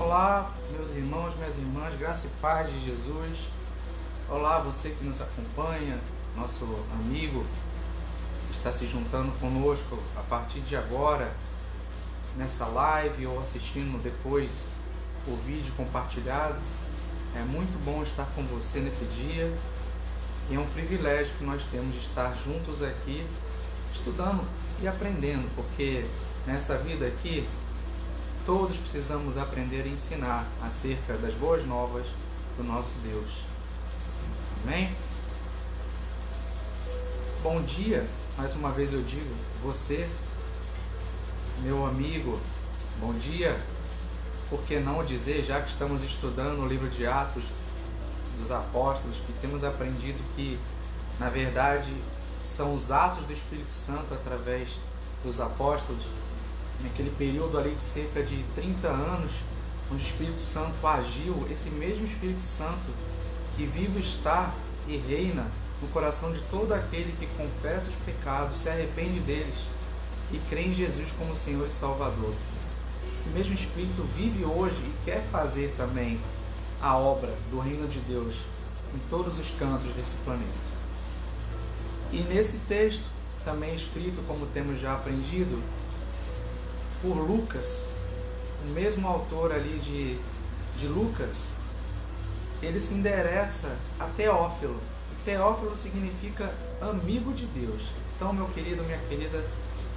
Olá, meus irmãos, minhas irmãs, graça e paz de Jesus. Olá, você que nos acompanha, nosso amigo que está se juntando conosco a partir de agora, nessa live ou assistindo depois o vídeo compartilhado. É muito bom estar com você nesse dia e é um privilégio que nós temos de estar juntos aqui, estudando e aprendendo, porque nessa vida aqui, todos precisamos aprender e ensinar acerca das boas novas do nosso Deus. Amém? Bom dia, mais uma vez eu digo, você, meu amigo, bom dia. Por que não dizer, já que estamos estudando o livro de Atos dos Apóstolos, que temos aprendido que, na verdade, são os atos do Espírito Santo através dos apóstolos, naquele período ali de cerca de 30 anos, onde o Espírito Santo agiu, esse mesmo Espírito Santo que vivo está e reina no coração de todo aquele que confessa os pecados, se arrepende deles e crê em Jesus como Senhor e Salvador. Esse mesmo Espírito vive hoje e quer fazer também a obra do reino de Deus em todos os cantos desse planeta. E nesse texto, também escrito, como temos já aprendido, por Lucas, o mesmo autor ali de Lucas, ele se endereça a Teófilo. E Teófilo significa amigo de Deus. Então, meu querido, minha querida,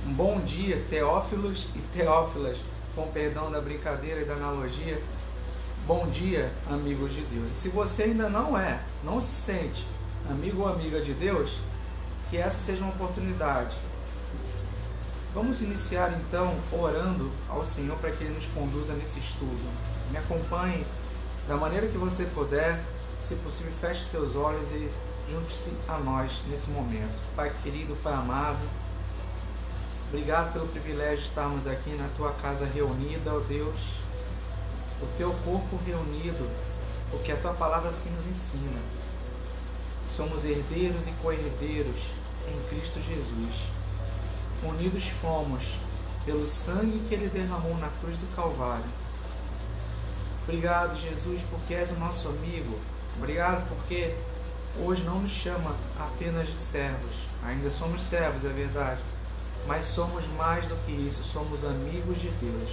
um bom dia, Teófilos e Teófilas, com perdão da brincadeira e da analogia. Bom dia, amigos de Deus. E se você ainda não se sente amigo ou amiga de Deus, que essa seja uma oportunidade. Vamos iniciar então orando ao Senhor para que Ele nos conduza nesse estudo. Me acompanhe da maneira que você puder, se possível feche seus olhos e junte-se a nós nesse momento. Pai querido, Pai amado, obrigado pelo privilégio de estarmos aqui na Tua casa reunida, ó Deus, o Teu corpo reunido, porque a Tua palavra assim nos ensina. Somos herdeiros e co-herdeiros em Cristo Jesus. Unidos fomos pelo sangue que Ele derramou na cruz do Calvário. Obrigado, Jesus, porque és o nosso amigo. Obrigado porque hoje não nos chama apenas de servos. Ainda somos servos, é verdade. Mas somos mais do que isso. Somos amigos de Deus.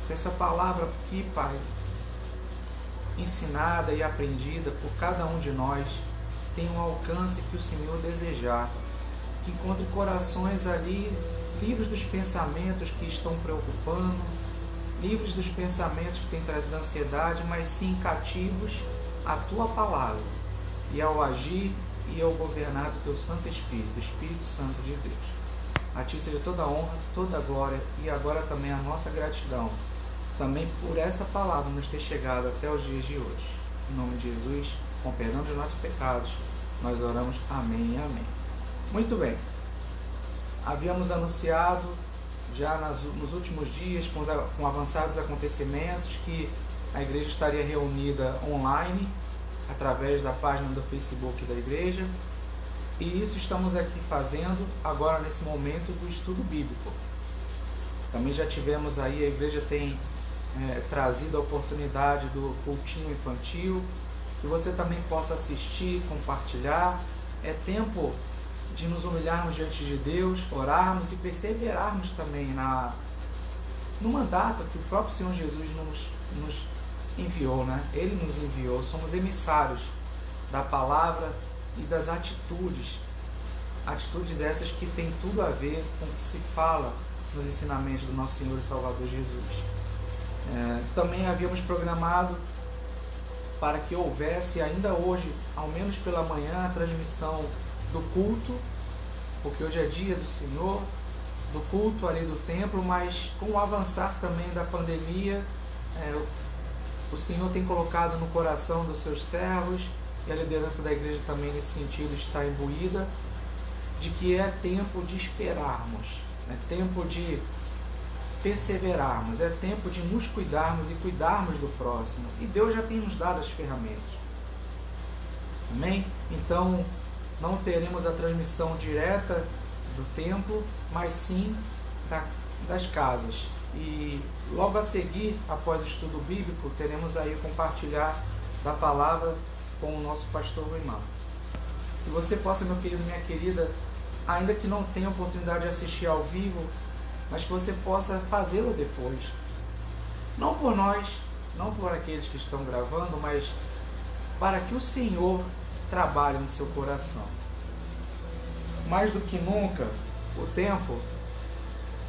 Que essa palavra aqui, Pai, ensinada e aprendida por cada um de nós, tenha um alcance que o Senhor desejar. Que encontre corações ali livres dos pensamentos que estão preocupando, livres dos pensamentos que têm trazido ansiedade, mas sim cativos à Tua palavra e ao agir e ao governar do Teu Santo Espírito, o Espírito Santo de Deus. A Ti seja toda a honra, toda a glória e agora também a nossa gratidão, também por essa palavra nos ter chegado até os dias de hoje. Em nome de Jesus, com perdão dos nossos pecados, nós oramos. Amém e amém. Muito bem, havíamos anunciado já nos últimos dias, com avançados acontecimentos, que a igreja estaria reunida online, através da página do Facebook da igreja, e isso estamos aqui fazendo agora nesse momento do estudo bíblico. Também já tivemos aí, a igreja tem trazido a oportunidade do cultinho infantil, que você também possa assistir, compartilhar. É tempo de nos humilharmos diante de Deus, orarmos e perseverarmos também no mandato que o próprio Senhor Jesus nos enviou, né? Ele nos enviou, somos emissários da palavra e das atitudes essas que têm tudo a ver com o que se fala nos ensinamentos do nosso Senhor e Salvador Jesus. Também havíamos programado para que houvesse ainda hoje, ao menos pela manhã, a transmissão do culto, porque hoje é dia do Senhor, do culto ali do templo, mas com o avançar também da pandemia, o Senhor tem colocado no coração dos seus servos, e a liderança da igreja também nesse sentido está imbuída, de que é tempo de esperarmos, é tempo de perseverarmos, é tempo de nos cuidarmos e cuidarmos do próximo, e Deus já tem nos dado as ferramentas. Amém? Então, não teremos a transmissão direta do templo, mas sim das casas. E logo a seguir, após o estudo bíblico, teremos aí compartilhar da palavra com o nosso pastor Ruimar. Que você possa, meu querido, minha querida, ainda que não tenha oportunidade de assistir ao vivo, mas que você possa fazê-lo depois. Não por nós, não por aqueles que estão gravando, mas para que o Senhor trabalhe no seu coração. Mais do que nunca, o tempo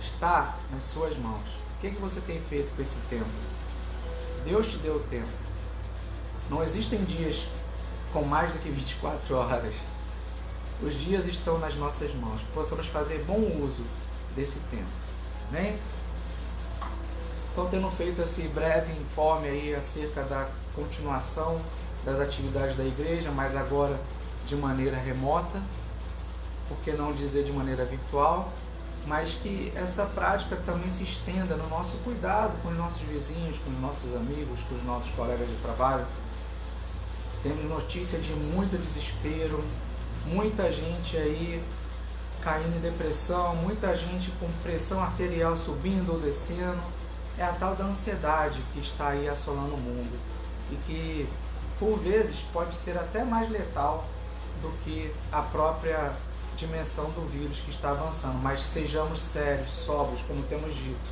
está nas suas mãos. O que você tem feito com esse tempo? Deus te deu o tempo. Não existem dias com mais do que 24 horas. Os dias estão nas nossas mãos. Que possamos fazer bom uso desse tempo. Amém? Então, tendo feito esse breve informe aí acerca da continuação das atividades da igreja, mas agora de maneira remota, por que não dizer de maneira virtual, mas que essa prática também se estenda no nosso cuidado com os nossos vizinhos, com os nossos amigos, com os nossos colegas de trabalho. Temos notícia de muito desespero, muita gente aí caindo em depressão, muita gente com pressão arterial subindo ou descendo. É a tal da ansiedade que está aí assolando o mundo e que, por vezes, pode ser até mais letal do que a própria dimensão do vírus que está avançando. Mas sejamos sérios, sóbrios, como temos dito.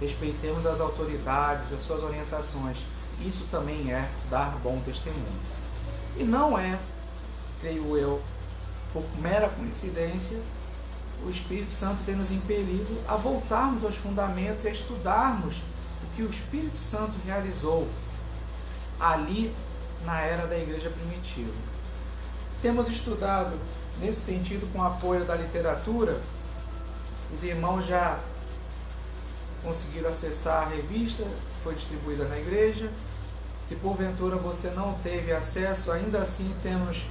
Respeitemos as autoridades, as suas orientações. Isso também é dar bom testemunho. E não é, creio eu, por mera coincidência, o Espírito Santo tem nos impelido a voltarmos aos fundamentos e a estudarmos o que o Espírito Santo realizou ali na era da igreja primitiva. Temos estudado nesse sentido com o apoio da literatura. Os irmãos já conseguiram acessar a revista, foi distribuída na igreja. Se porventura você não teve acesso, ainda assim temos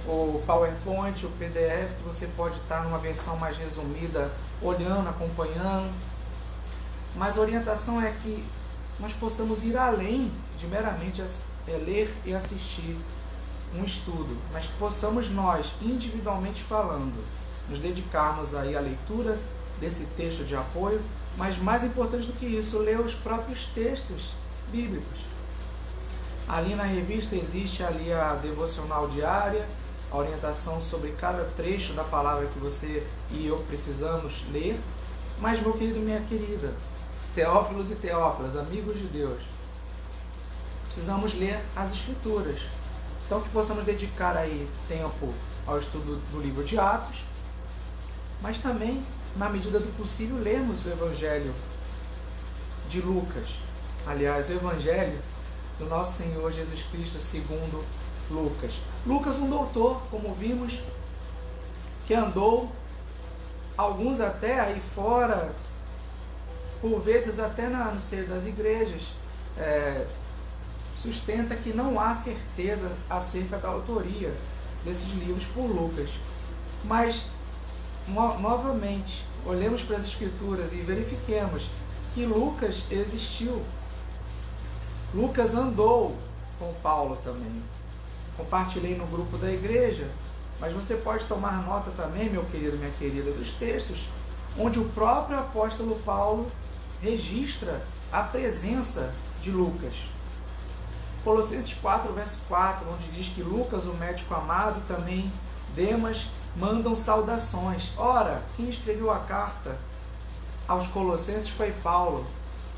o PowerPoint, o PDF, que você pode estar numa versão mais resumida, olhando, acompanhando. Mas a orientação é que nós possamos ir além de meramente ler e assistir um estudo, mas que possamos nós, individualmente falando, nos dedicarmos aí à leitura desse texto de apoio, mas mais importante do que isso, ler os próprios textos bíblicos. Ali na revista existe ali a devocional diária, a orientação sobre cada trecho da palavra que você e eu precisamos ler. Mas, meu querido e minha querida, teófilos e teófilas, amigos de Deus, precisamos ler as Escrituras. Então, que possamos dedicar aí tempo ao estudo do livro de Atos, mas também, na medida do possível, lermos o Evangelho de Lucas. Aliás, o Evangelho do nosso Senhor Jesus Cristo segundo Lucas. Lucas, um doutor, como vimos, que andou, alguns até aí fora, por vezes até no seio das igrejas, sustenta que não há certeza acerca da autoria desses livros por Lucas. Mas, novamente, olhemos para as Escrituras e verifiquemos que Lucas existiu. Lucas andou com Paulo também. Compartilhei no grupo da igreja, mas você pode tomar nota também, meu querido, minha querida, dos textos, onde o próprio apóstolo Paulo registra a presença de Lucas. Colossenses 4, verso 4, onde diz que Lucas, o médico amado, e também Demas mandam saudações. Ora, quem escreveu a carta aos Colossenses foi Paulo.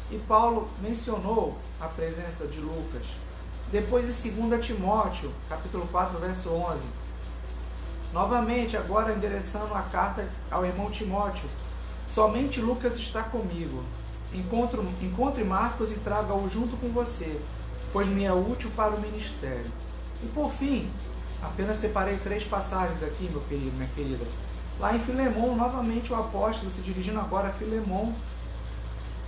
E Paulo mencionou a presença de Lucas. Depois em 2 Timóteo, capítulo 4, verso 11. Novamente, agora endereçando a carta ao irmão Timóteo. Somente Lucas está comigo. Encontre Marcos e traga-o junto com você, pois me é útil para o ministério. E por fim, apenas separei 3 passagens aqui, meu querido, minha querida. Lá em Filemão, novamente o apóstolo, se dirigindo agora a Filemão,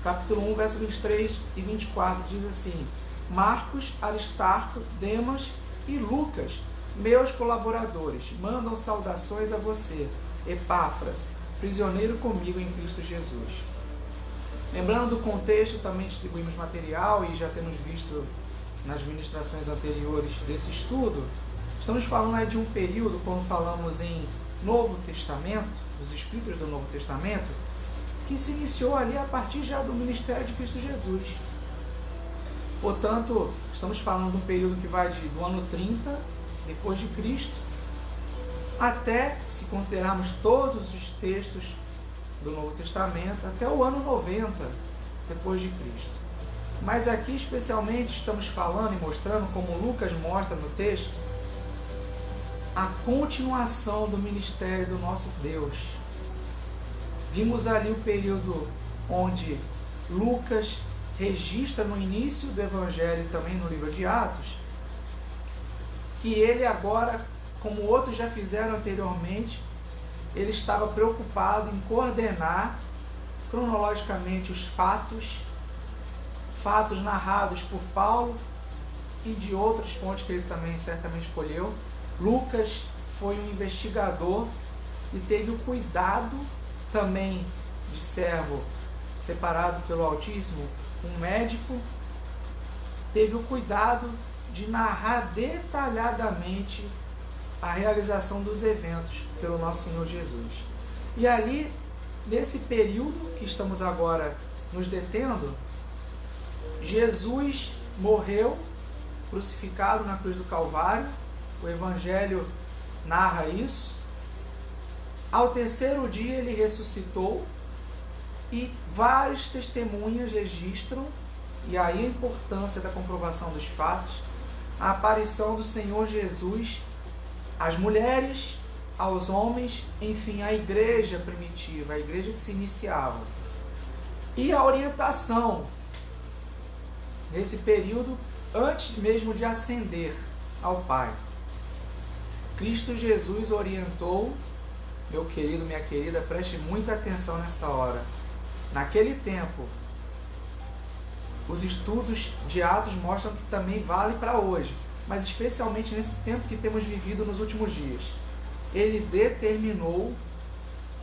capítulo 1, verso 23 e 24, diz assim: Marcos, Aristarco, Demas e Lucas, meus colaboradores, mandam saudações a você, Epáfras, prisioneiro comigo em Cristo Jesus. Lembrando do contexto, também distribuímos material e já temos visto nas ministrações anteriores desse estudo. Estamos falando aí de um período, quando falamos em Novo Testamento, os escritos do Novo Testamento, que se iniciou ali a partir já do ministério de Cristo Jesus. Portanto, estamos falando de um período que vai do ano 30 depois de Cristo até, se considerarmos todos os textos do Novo Testamento, até o ano 90 depois de Cristo. Mas aqui especialmente estamos falando e mostrando, como Lucas mostra no texto, a continuação do ministério do nosso Deus. Vimos ali o período onde Lucas registra no início do Evangelho e também no livro de Atos, que ele agora, como outros já fizeram anteriormente, ele estava preocupado em coordenar cronologicamente os fatos narrados por Paulo e de outras fontes que ele também certamente escolheu. Lucas foi um investigador e teve o cuidado também de servo separado pelo Altíssimo, um médico, teve o cuidado de narrar detalhadamente a realização dos eventos pelo nosso Senhor Jesus. E ali, nesse período que estamos agora nos detendo, Jesus morreu crucificado na cruz do Calvário. O Evangelho narra isso. Ao terceiro dia ele ressuscitou e várias testemunhas registram, e aí a importância da comprovação dos fatos, a aparição do Senhor Jesus às mulheres, aos homens, enfim, à igreja primitiva, a igreja que se iniciava. E a orientação nesse período, antes mesmo de ascender ao Pai. Cristo Jesus orientou, meu querido, minha querida, preste muita atenção nessa hora. Naquele tempo, os estudos de Atos mostram que também vale para hoje, mas especialmente nesse tempo que temos vivido nos últimos dias. Ele determinou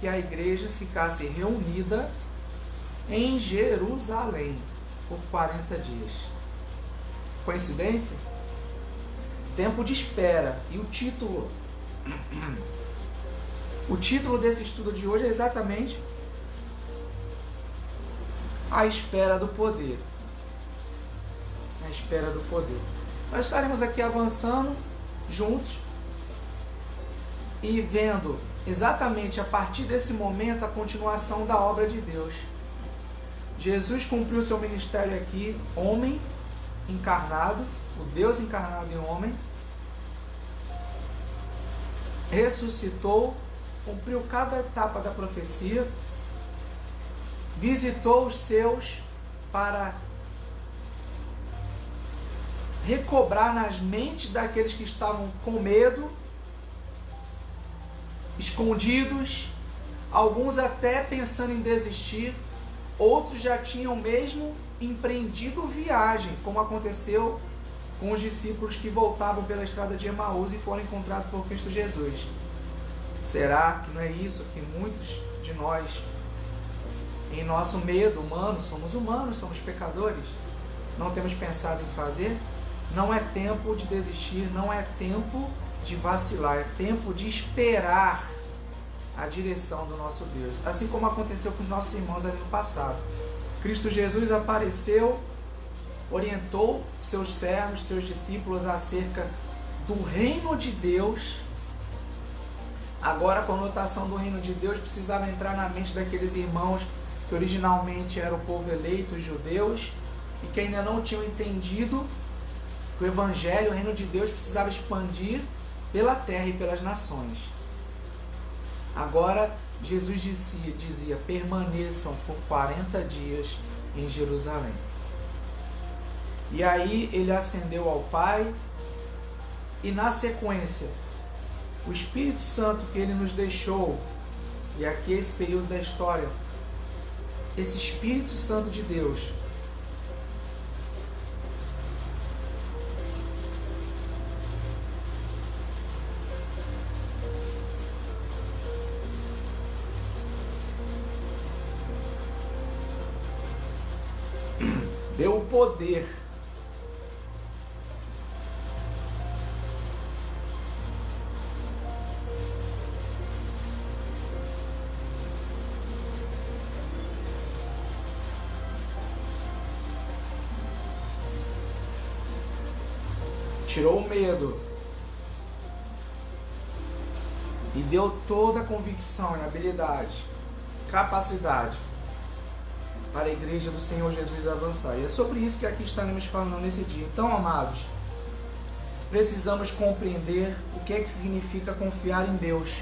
que a igreja ficasse reunida em Jerusalém por 40 dias. Coincidência? Tempo de espera. E o título desse estudo de hoje é exatamente a espera do poder. A espera do poder. Nós estaremos aqui avançando juntos e vendo exatamente a partir desse momento a continuação da obra de Deus. Jesus cumpriu seu ministério aqui, homem encarnado, o Deus encarnado em homem, ressuscitou, cumpriu cada etapa da profecia, visitou os seus para recobrar nas mentes daqueles que estavam com medo, escondidos, alguns até pensando em desistir, outros já tinham mesmo empreendido viagem, como aconteceu com os discípulos que voltavam pela estrada de Emaús e foram encontrados por Cristo Jesus. Será que não é isso que muitos de nós, em nosso medo humano, somos pecadores, não temos pensado em fazer? Não é tempo de desistir, não é tempo de vacilar, é tempo de esperar a direção do nosso Deus, assim como aconteceu com os nossos irmãos ali no passado. Cristo Jesus apareceu, orientou seus servos, seus discípulos acerca do reino de Deus. Agora a conotação do reino de Deus precisava entrar na mente daqueles irmãos que originalmente eram o povo eleito, os judeus, e que ainda não tinham entendido que o Evangelho, o reino de Deus, precisava expandir pela terra e pelas nações. Agora Jesus dizia, permaneçam por 40 dias em Jerusalém. E aí ele ascendeu ao Pai, e na sequência, o Espírito Santo que ele nos deixou, e aqui esse período da história, esse Espírito Santo de Deus, deu o poder tirou o medo e deu toda a convicção e habilidade, capacidade para a igreja do Senhor Jesus avançar. E é sobre isso que aqui estaremos falando nesse dia. Então, amados, precisamos compreender o que é que significa confiar em Deus,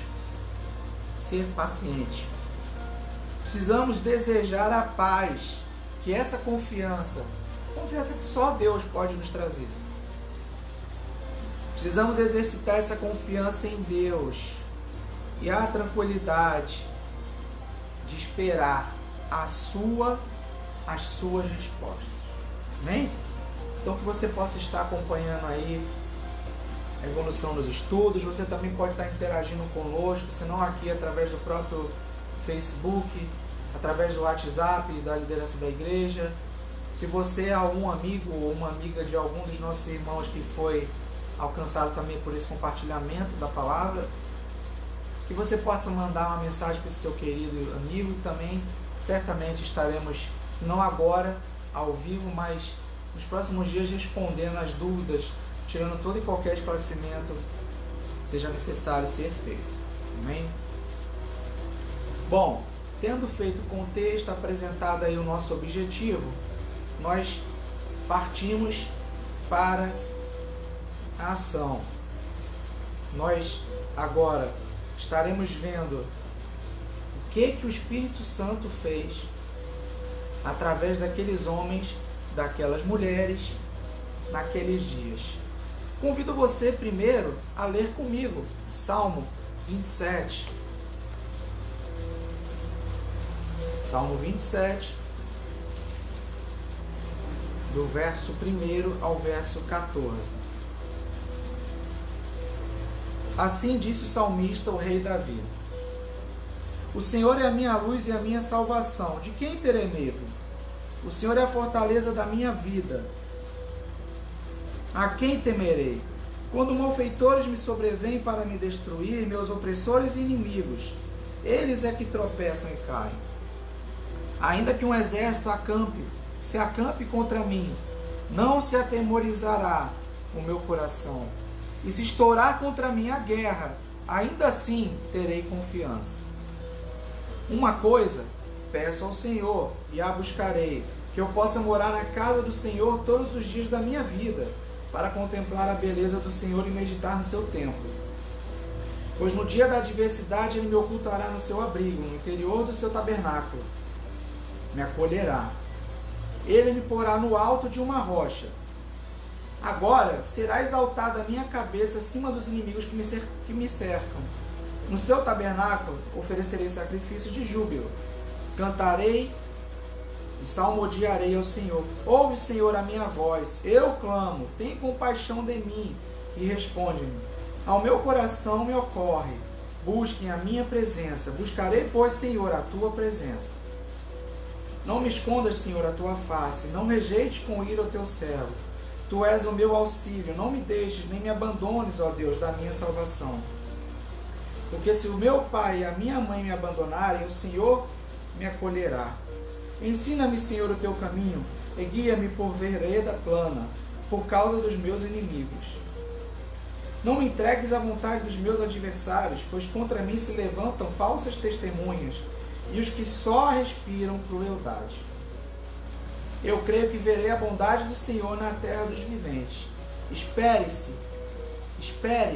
ser paciente. Precisamos desejar a paz, que essa confiança que só Deus pode nos trazer. Precisamos exercitar essa confiança em Deus e a tranquilidade de esperar as suas respostas. Amém? Então que você possa estar acompanhando aí a evolução dos estudos. Você também pode estar interagindo conosco, se não aqui através do próprio Facebook, através do WhatsApp da liderança da igreja. Se você é algum amigo ou uma amiga de algum dos nossos irmãos que foi alcançado também por esse compartilhamento da palavra, que você possa mandar uma mensagem para esse seu querido amigo. Também certamente estaremos, se não agora, ao vivo, mas nos próximos dias respondendo as dúvidas, tirando todo e qualquer esclarecimento que seja necessário ser feito. Amém? Bom, tendo feito o contexto, apresentado aí o nosso objetivo, nós partimos para a ação. Nós agora estaremos vendo o que o Espírito Santo fez através daqueles homens, daquelas mulheres, naqueles dias. Convido você primeiro a ler comigo Salmo 27. Salmo 27, do verso 1 ao verso 14. Assim disse o salmista, o rei Davi: O Senhor é a minha luz e a minha salvação. De quem terei medo? O Senhor é a fortaleza da minha vida. A quem temerei? Quando malfeitores me sobrevêm para me destruir, meus opressores e inimigos, eles é que tropeçam e caem. Ainda que um exército se acampe contra mim, não se atemorizará o meu coração. E se estourar contra mim a guerra, ainda assim terei confiança. Uma coisa peço ao Senhor e a buscarei, que eu possa morar na casa do Senhor todos os dias da minha vida, para contemplar a beleza do Senhor e meditar no seu templo. Pois no dia da adversidade ele me ocultará no seu abrigo, no interior do seu tabernáculo. Me acolherá. Ele me porá no alto de uma rocha. Agora será exaltada a minha cabeça acima dos inimigos que me cercam. No seu tabernáculo oferecerei sacrifício de júbilo. Cantarei e salmodiarei ao Senhor. Ouve, Senhor, a minha voz. Eu clamo, tem compaixão de mim e responde-me. Ao meu coração me ocorre. Busquem a minha presença. Buscarei, pois, Senhor, a tua presença. Não me escondas, Senhor, a tua face. Não rejeites com ira o teu servo. Tu és o meu auxílio. Não me deixes, nem me abandones, ó Deus, da minha salvação. Porque se o meu pai e a minha mãe me abandonarem, o Senhor me acolherá. Ensina-me, Senhor, o teu caminho, e guia-me por vereda plana, por causa dos meus inimigos. Não me entregues à vontade dos meus adversários, pois contra mim se levantam falsas testemunhas, e os que só respiram crueldade. Eu creio que verei a bondade do Senhor na terra dos viventes. Espere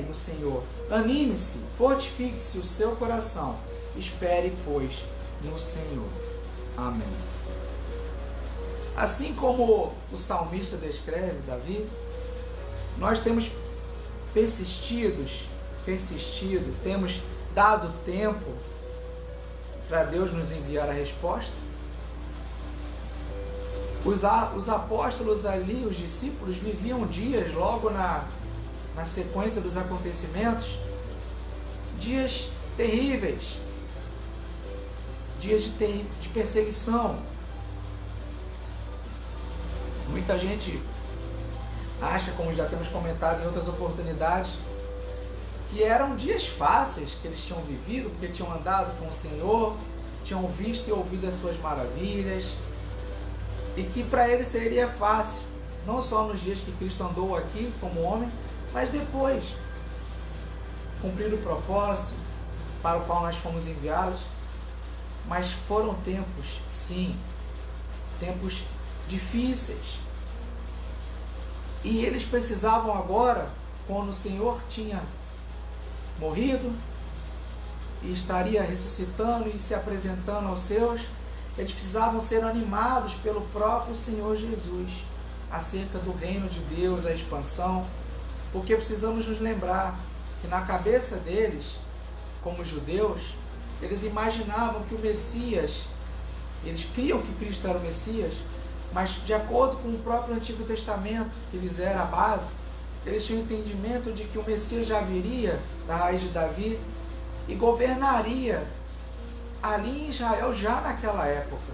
no Senhor. Anime-se, fortifique-se o seu coração. Espere, pois, no Senhor. Amém. Assim como o salmista descreve, Davi, nós temos persistido, temos dado tempo para Deus nos enviar a resposta. Os apóstolos ali, os discípulos, viviam dias logo na sequência dos acontecimentos, dias terríveis, dias de perseguição. Muita gente acha, como já temos comentado em outras oportunidades, que eram dias fáceis que eles tinham vivido, porque tinham andado com o Senhor, tinham visto e ouvido as suas maravilhas, e que para eles seria fácil não só nos dias que Cristo andou aqui como homem, mas depois, cumprindo o propósito para o qual nós fomos enviados. Mas foram tempos, sim, tempos difíceis. E eles precisavam agora, quando o Senhor tinha morrido e estaria ressuscitando e se apresentando aos seus, eles precisavam ser animados pelo próprio Senhor Jesus acerca do reino de Deus, a expansão, porque precisamos nos lembrar que na cabeça deles, como judeus, eles imaginavam que o Messias, eles criam que Cristo era o Messias, mas de acordo com o próprio Antigo Testamento, que lhes era a base, eles tinham o entendimento de que o Messias já viria da raiz de Davi e governaria ali em Israel já naquela época.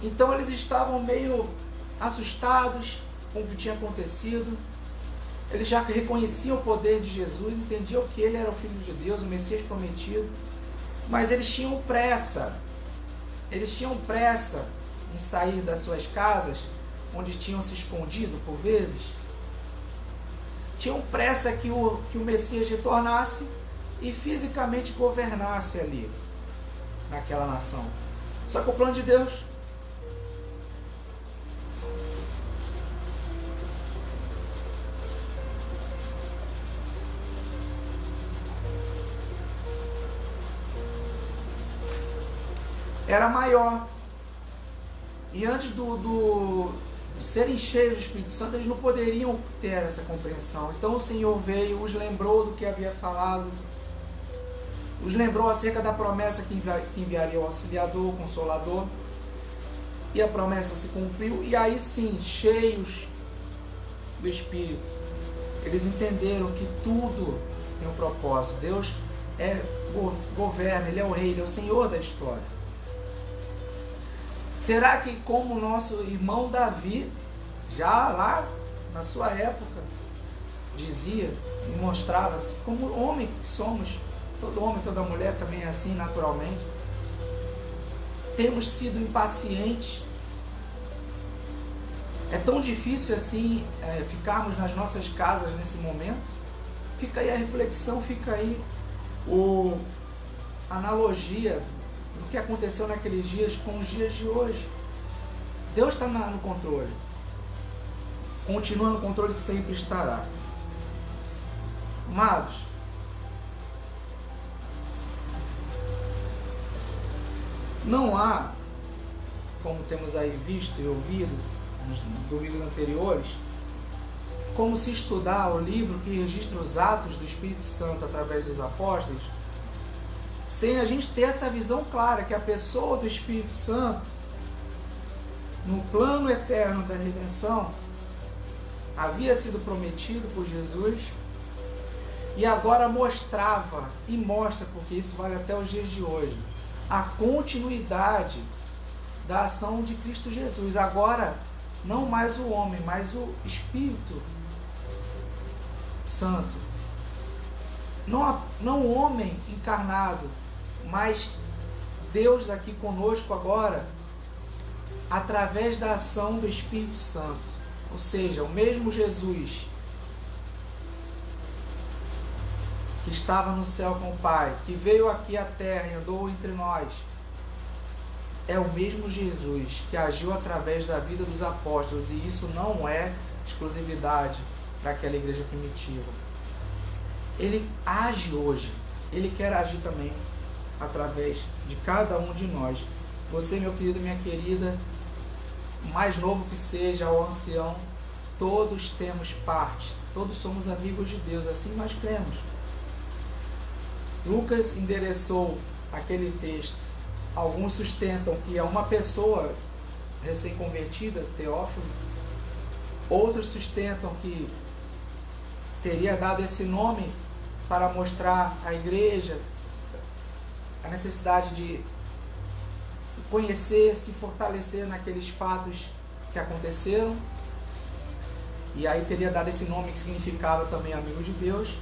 Então eles estavam meio assustados com o que tinha acontecido. Eles já reconheciam o poder de Jesus, entendiam que ele era o Filho de Deus, o Messias prometido, mas eles tinham pressa. Eles tinham pressa em sair das suas casas, onde tinham se escondido por vezes. Tinham pressa que o Messias retornasse e fisicamente governasse ali, naquela nação. Só que o plano de Deus era maior. E antes de serem cheios do Espírito Santo, eles não poderiam ter essa compreensão. Então o Senhor veio, os lembrou do que havia falado, os lembrou acerca da promessa que enviaria o Auxiliador, o Consolador, e a promessa se cumpriu. E aí sim, cheios do Espírito, eles entenderam que tudo tem um propósito. Deus governa, Ele é o Rei, Ele é o Senhor da história. Será que, como o nosso irmão Davi, já lá na sua época, dizia e mostrava-se, como homem que somos, todo homem, toda mulher também é assim naturalmente, temos sido impacientes? É tão difícil assim ficarmos nas nossas casas nesse momento? Fica aí a reflexão, fica aí a analogia do que aconteceu naqueles dias com os dias de hoje. Deus está no controle. Continua no controle e sempre estará. Amados, não há, como temos aí visto e ouvido nos domingos anteriores, como se estudar o livro que registra os atos do Espírito Santo através dos apóstolos, sem a gente ter essa visão clara que a pessoa do Espírito Santo, no plano eterno da redenção, havia sido prometido por Jesus e agora mostrava e mostra, porque isso vale até os dias de hoje, a continuidade da ação de Cristo Jesus. Agora, não mais o homem, mas o Espírito Santo. Não o homem encarnado, mas Deus aqui conosco agora, através da ação do Espírito Santo. Ou seja, o mesmo Jesus que estava no céu com o Pai, que veio aqui à terra e andou entre nós, é o mesmo Jesus que agiu através da vida dos apóstolos, e isso não é exclusividade para aquela igreja primitiva. Ele age hoje, Ele quer agir também através de cada um de nós. Você, meu querido, minha querida, mais novo que seja, ou ancião, todos temos parte, todos somos amigos de Deus, assim nós cremos. Lucas endereçou aquele texto. Alguns sustentam que é uma pessoa recém-convertida, Teófilo. Outros sustentam que teria dado esse nome para mostrar à igreja a necessidade de conhecer, se fortalecer naqueles fatos que aconteceram. E aí teria dado esse nome que significava também amigo de Deus.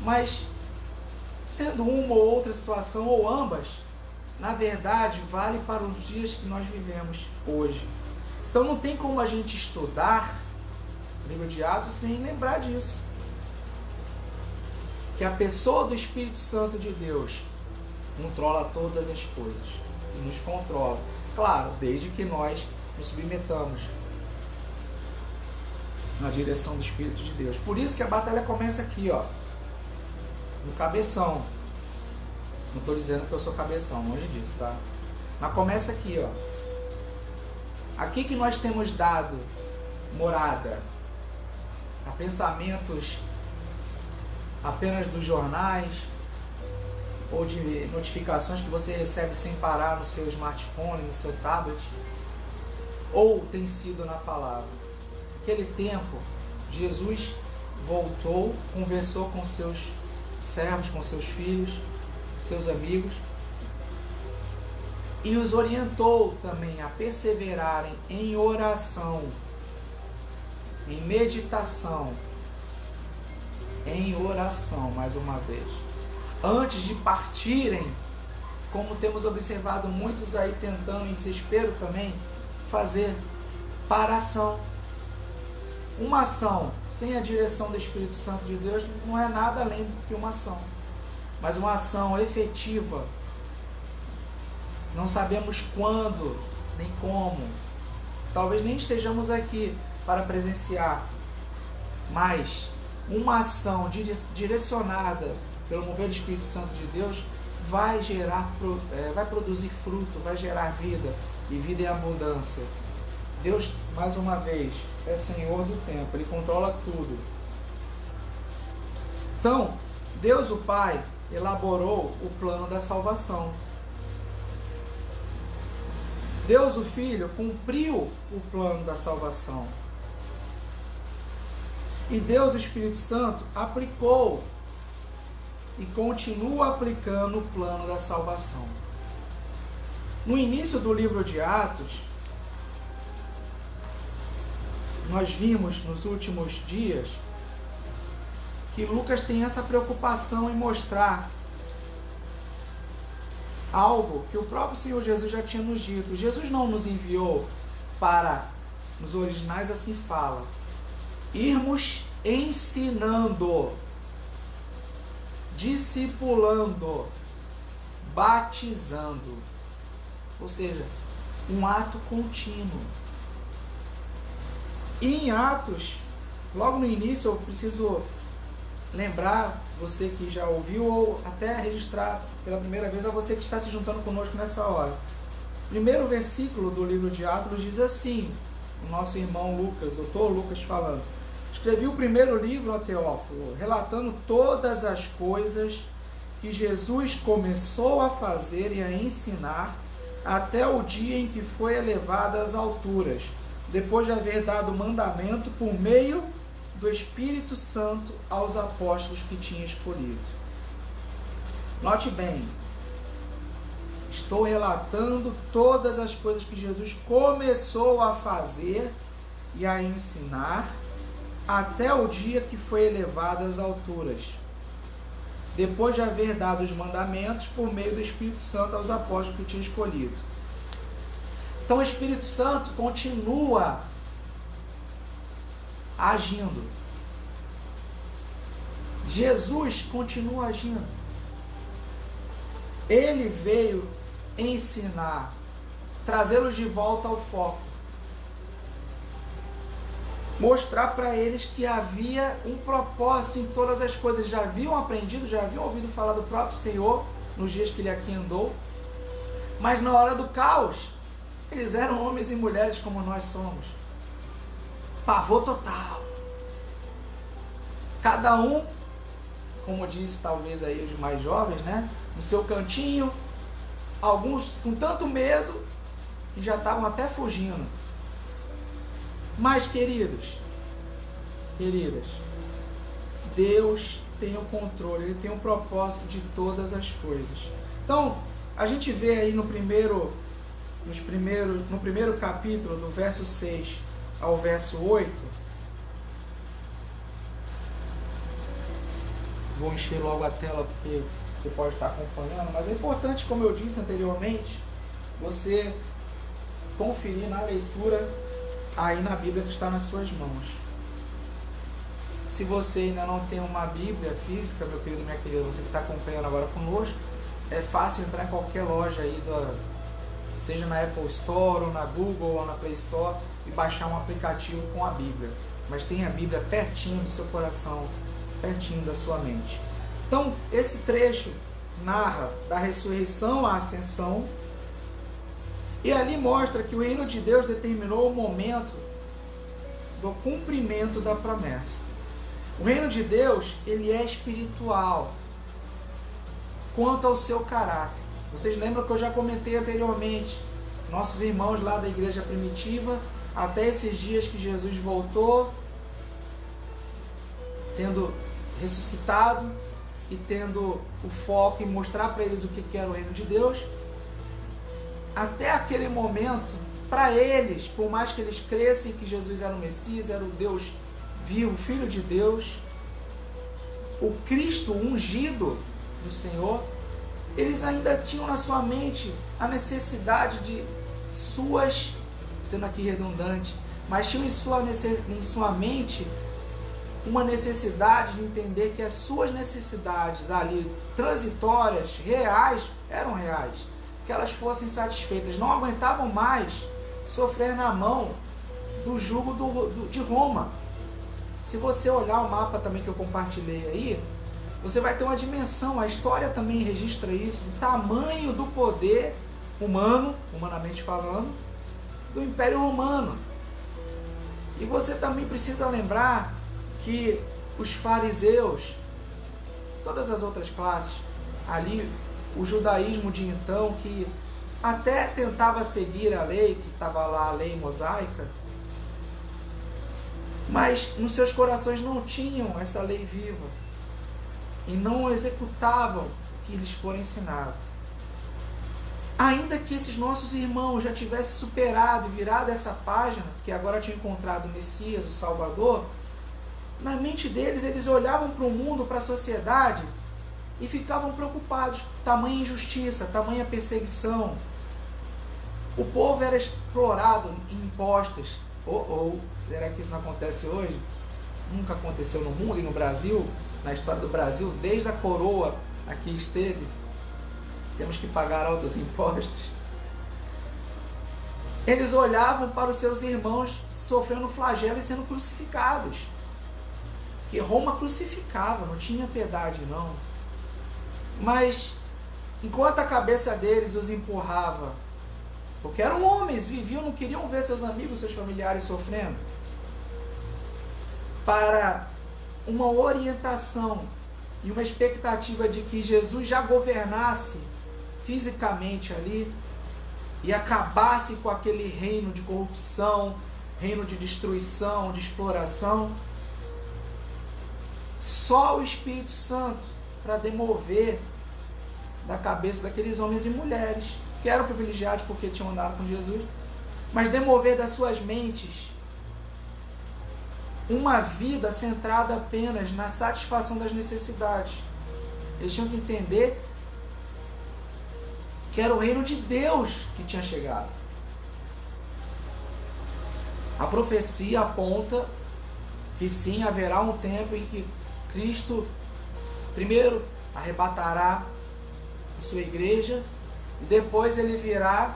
Mas, sendo uma ou outra situação, ou ambas, na verdade, vale para os dias que nós vivemos hoje. Então não tem como a gente estudar livro de Atos sem lembrar disso. Que a pessoa do Espírito Santo de Deus controla todas as coisas e nos controla. Claro, desde que nós nos submetamos na direção do Espírito de Deus. Por isso que a batalha começa aqui, ó, no cabeção. Não estou dizendo que eu sou cabeção, longe disso, tá? Mas começa aqui, ó. Aqui que nós temos dado morada a pensamentos apenas dos jornais ou de notificações que você recebe sem parar no seu smartphone, no seu tablet, ou tem sido na palavra. Naquele tempo, Jesus voltou, conversou com seus servos, com seus filhos, seus amigos, e os orientou também a perseverarem em oração, em meditação, mais uma vez, antes de partirem, como temos observado muitos aí tentando em desespero também fazer paração. Uma ação sem a direção do Espírito Santo de Deus não é nada além do que uma ação, mas uma ação efetiva. Não sabemos quando nem como, talvez nem estejamos aqui para presenciar, mas uma ação direcionada pelo mover do Espírito Santo de Deus vai produzir fruto, vai gerar vida, e vida em abundância. Deus, mais uma vez, é Senhor do tempo, Ele controla tudo. Então, Deus o Pai elaborou o plano da salvação. Deus o Filho cumpriu o plano da salvação. E Deus, o Espírito Santo, aplicou e continua aplicando o plano da salvação. No início do livro de Atos, nós vimos nos últimos dias que Lucas tem essa preocupação em mostrar algo que o próprio Senhor Jesus já tinha nos dito. Jesus não nos enviou para, nos originais assim fala, irmos ensinando, discipulando, batizando. Ou seja, um ato contínuo. E em Atos, logo no início, eu preciso lembrar, você que já ouviu, ou até registrar pela primeira vez a você que está se juntando conosco nessa hora. O primeiro versículo do livro de Atos diz assim, o nosso irmão Lucas, doutor Lucas falando: escrevi o primeiro livro, ó Teófilo, relatando todas as coisas que Jesus começou a fazer e a ensinar até o dia em que foi elevado às alturas, depois de haver dado mandamento por meio do Espírito Santo aos apóstolos que tinha escolhido. Note bem, estou relatando todas as coisas que Jesus começou a fazer e a ensinar até o dia que foi elevado às alturas, depois de haver dado os mandamentos por meio do Espírito Santo aos apóstolos que tinha escolhido. Então o Espírito Santo continua agindo. Jesus continua agindo. Ele veio ensinar, trazê-los de volta ao foco. Mostrar para eles que havia um propósito em todas as coisas. Já haviam aprendido, já haviam ouvido falar do próprio Senhor nos dias que ele aqui andou. Mas na hora do caos, eles eram homens e mulheres como nós somos. Pavor total. Cada um, como diz talvez aí os mais jovens, né? No seu cantinho. Alguns com tanto medo que já estavam até fugindo. Mas, queridas, Deus tem o controle, Ele tem o propósito de todas as coisas. Então, a gente vê aí no primeiro capítulo, do verso 6 ao verso 8, vou encher logo a tela porque você pode estar acompanhando, mas é importante, como eu disse anteriormente, você conferir na leitura aí na Bíblia que está nas suas mãos. Se você ainda não tem uma Bíblia física, meu querido, minha querida, você que está acompanhando agora conosco, é fácil entrar em qualquer loja aí, seja na Apple Store, ou na Google, ou na Play Store, e baixar um aplicativo com a Bíblia. Mas tenha a Bíblia pertinho do seu coração, pertinho da sua mente. Então, esse trecho narra da ressurreição à ascensão, e ali mostra que o reino de Deus determinou o momento do cumprimento da promessa. O reino de Deus, ele é espiritual quanto ao seu caráter. Vocês lembram que eu já comentei anteriormente, nossos irmãos lá da igreja primitiva, até esses dias que Jesus voltou, tendo ressuscitado e tendo o foco em mostrar para eles o que era o reino de Deus, até aquele momento, para eles, por mais que eles crescem que Jesus era o Messias, era o Deus vivo, Filho de Deus, o Cristo ungido do Senhor, eles ainda tinham na sua mente a necessidade de suas, sendo aqui redundante, mas tinham em sua mente uma necessidade de entender que as suas necessidades ali, transitórias, reais, eram reais, que elas fossem satisfeitas, não aguentavam mais sofrer na mão do jugo de Roma. Se você olhar o mapa também que eu compartilhei aí, você vai ter uma dimensão, a história também registra isso, do tamanho do poder humano, humanamente falando, do Império Romano. E você também precisa lembrar que os fariseus, todas as outras classes, ali o judaísmo de então, que até tentava seguir a lei, que estava lá a lei mosaica, mas nos seus corações não tinham essa lei viva e não executavam o que lhes for ensinado. Ainda que esses nossos irmãos já tivessem superado e virado essa página, que agora tinham encontrado o Messias, o Salvador, na mente deles, eles olhavam para o mundo, para a sociedade e ficavam preocupados. Tamanha injustiça, tamanha perseguição. O povo era explorado em impostos. Será que isso não acontece hoje? Nunca aconteceu no mundo e no Brasil, na história do Brasil, desde a coroa aqui esteve. Temos que pagar altos impostos. Eles olhavam para os seus irmãos sofrendo flagelo e sendo crucificados. Que Roma crucificava, não tinha piedade não. Mas enquanto a cabeça deles os empurrava, porque eram homens, viviam, não queriam ver seus amigos, seus familiares sofrendo, para uma orientação e uma expectativa de que Jesus já governasse fisicamente ali e acabasse com aquele reino de corrupção, reino de destruição, de exploração. Só o Espírito Santo para demover da cabeça daqueles homens e mulheres que eram privilegiados porque tinham andado com Jesus, mas demover das suas mentes uma vida centrada apenas na satisfação das necessidades. Eles tinham que entender que era o reino de Deus que tinha chegado. A profecia aponta que sim, haverá um tempo em que Cristo primeiro arrebatará a sua igreja e depois ele virá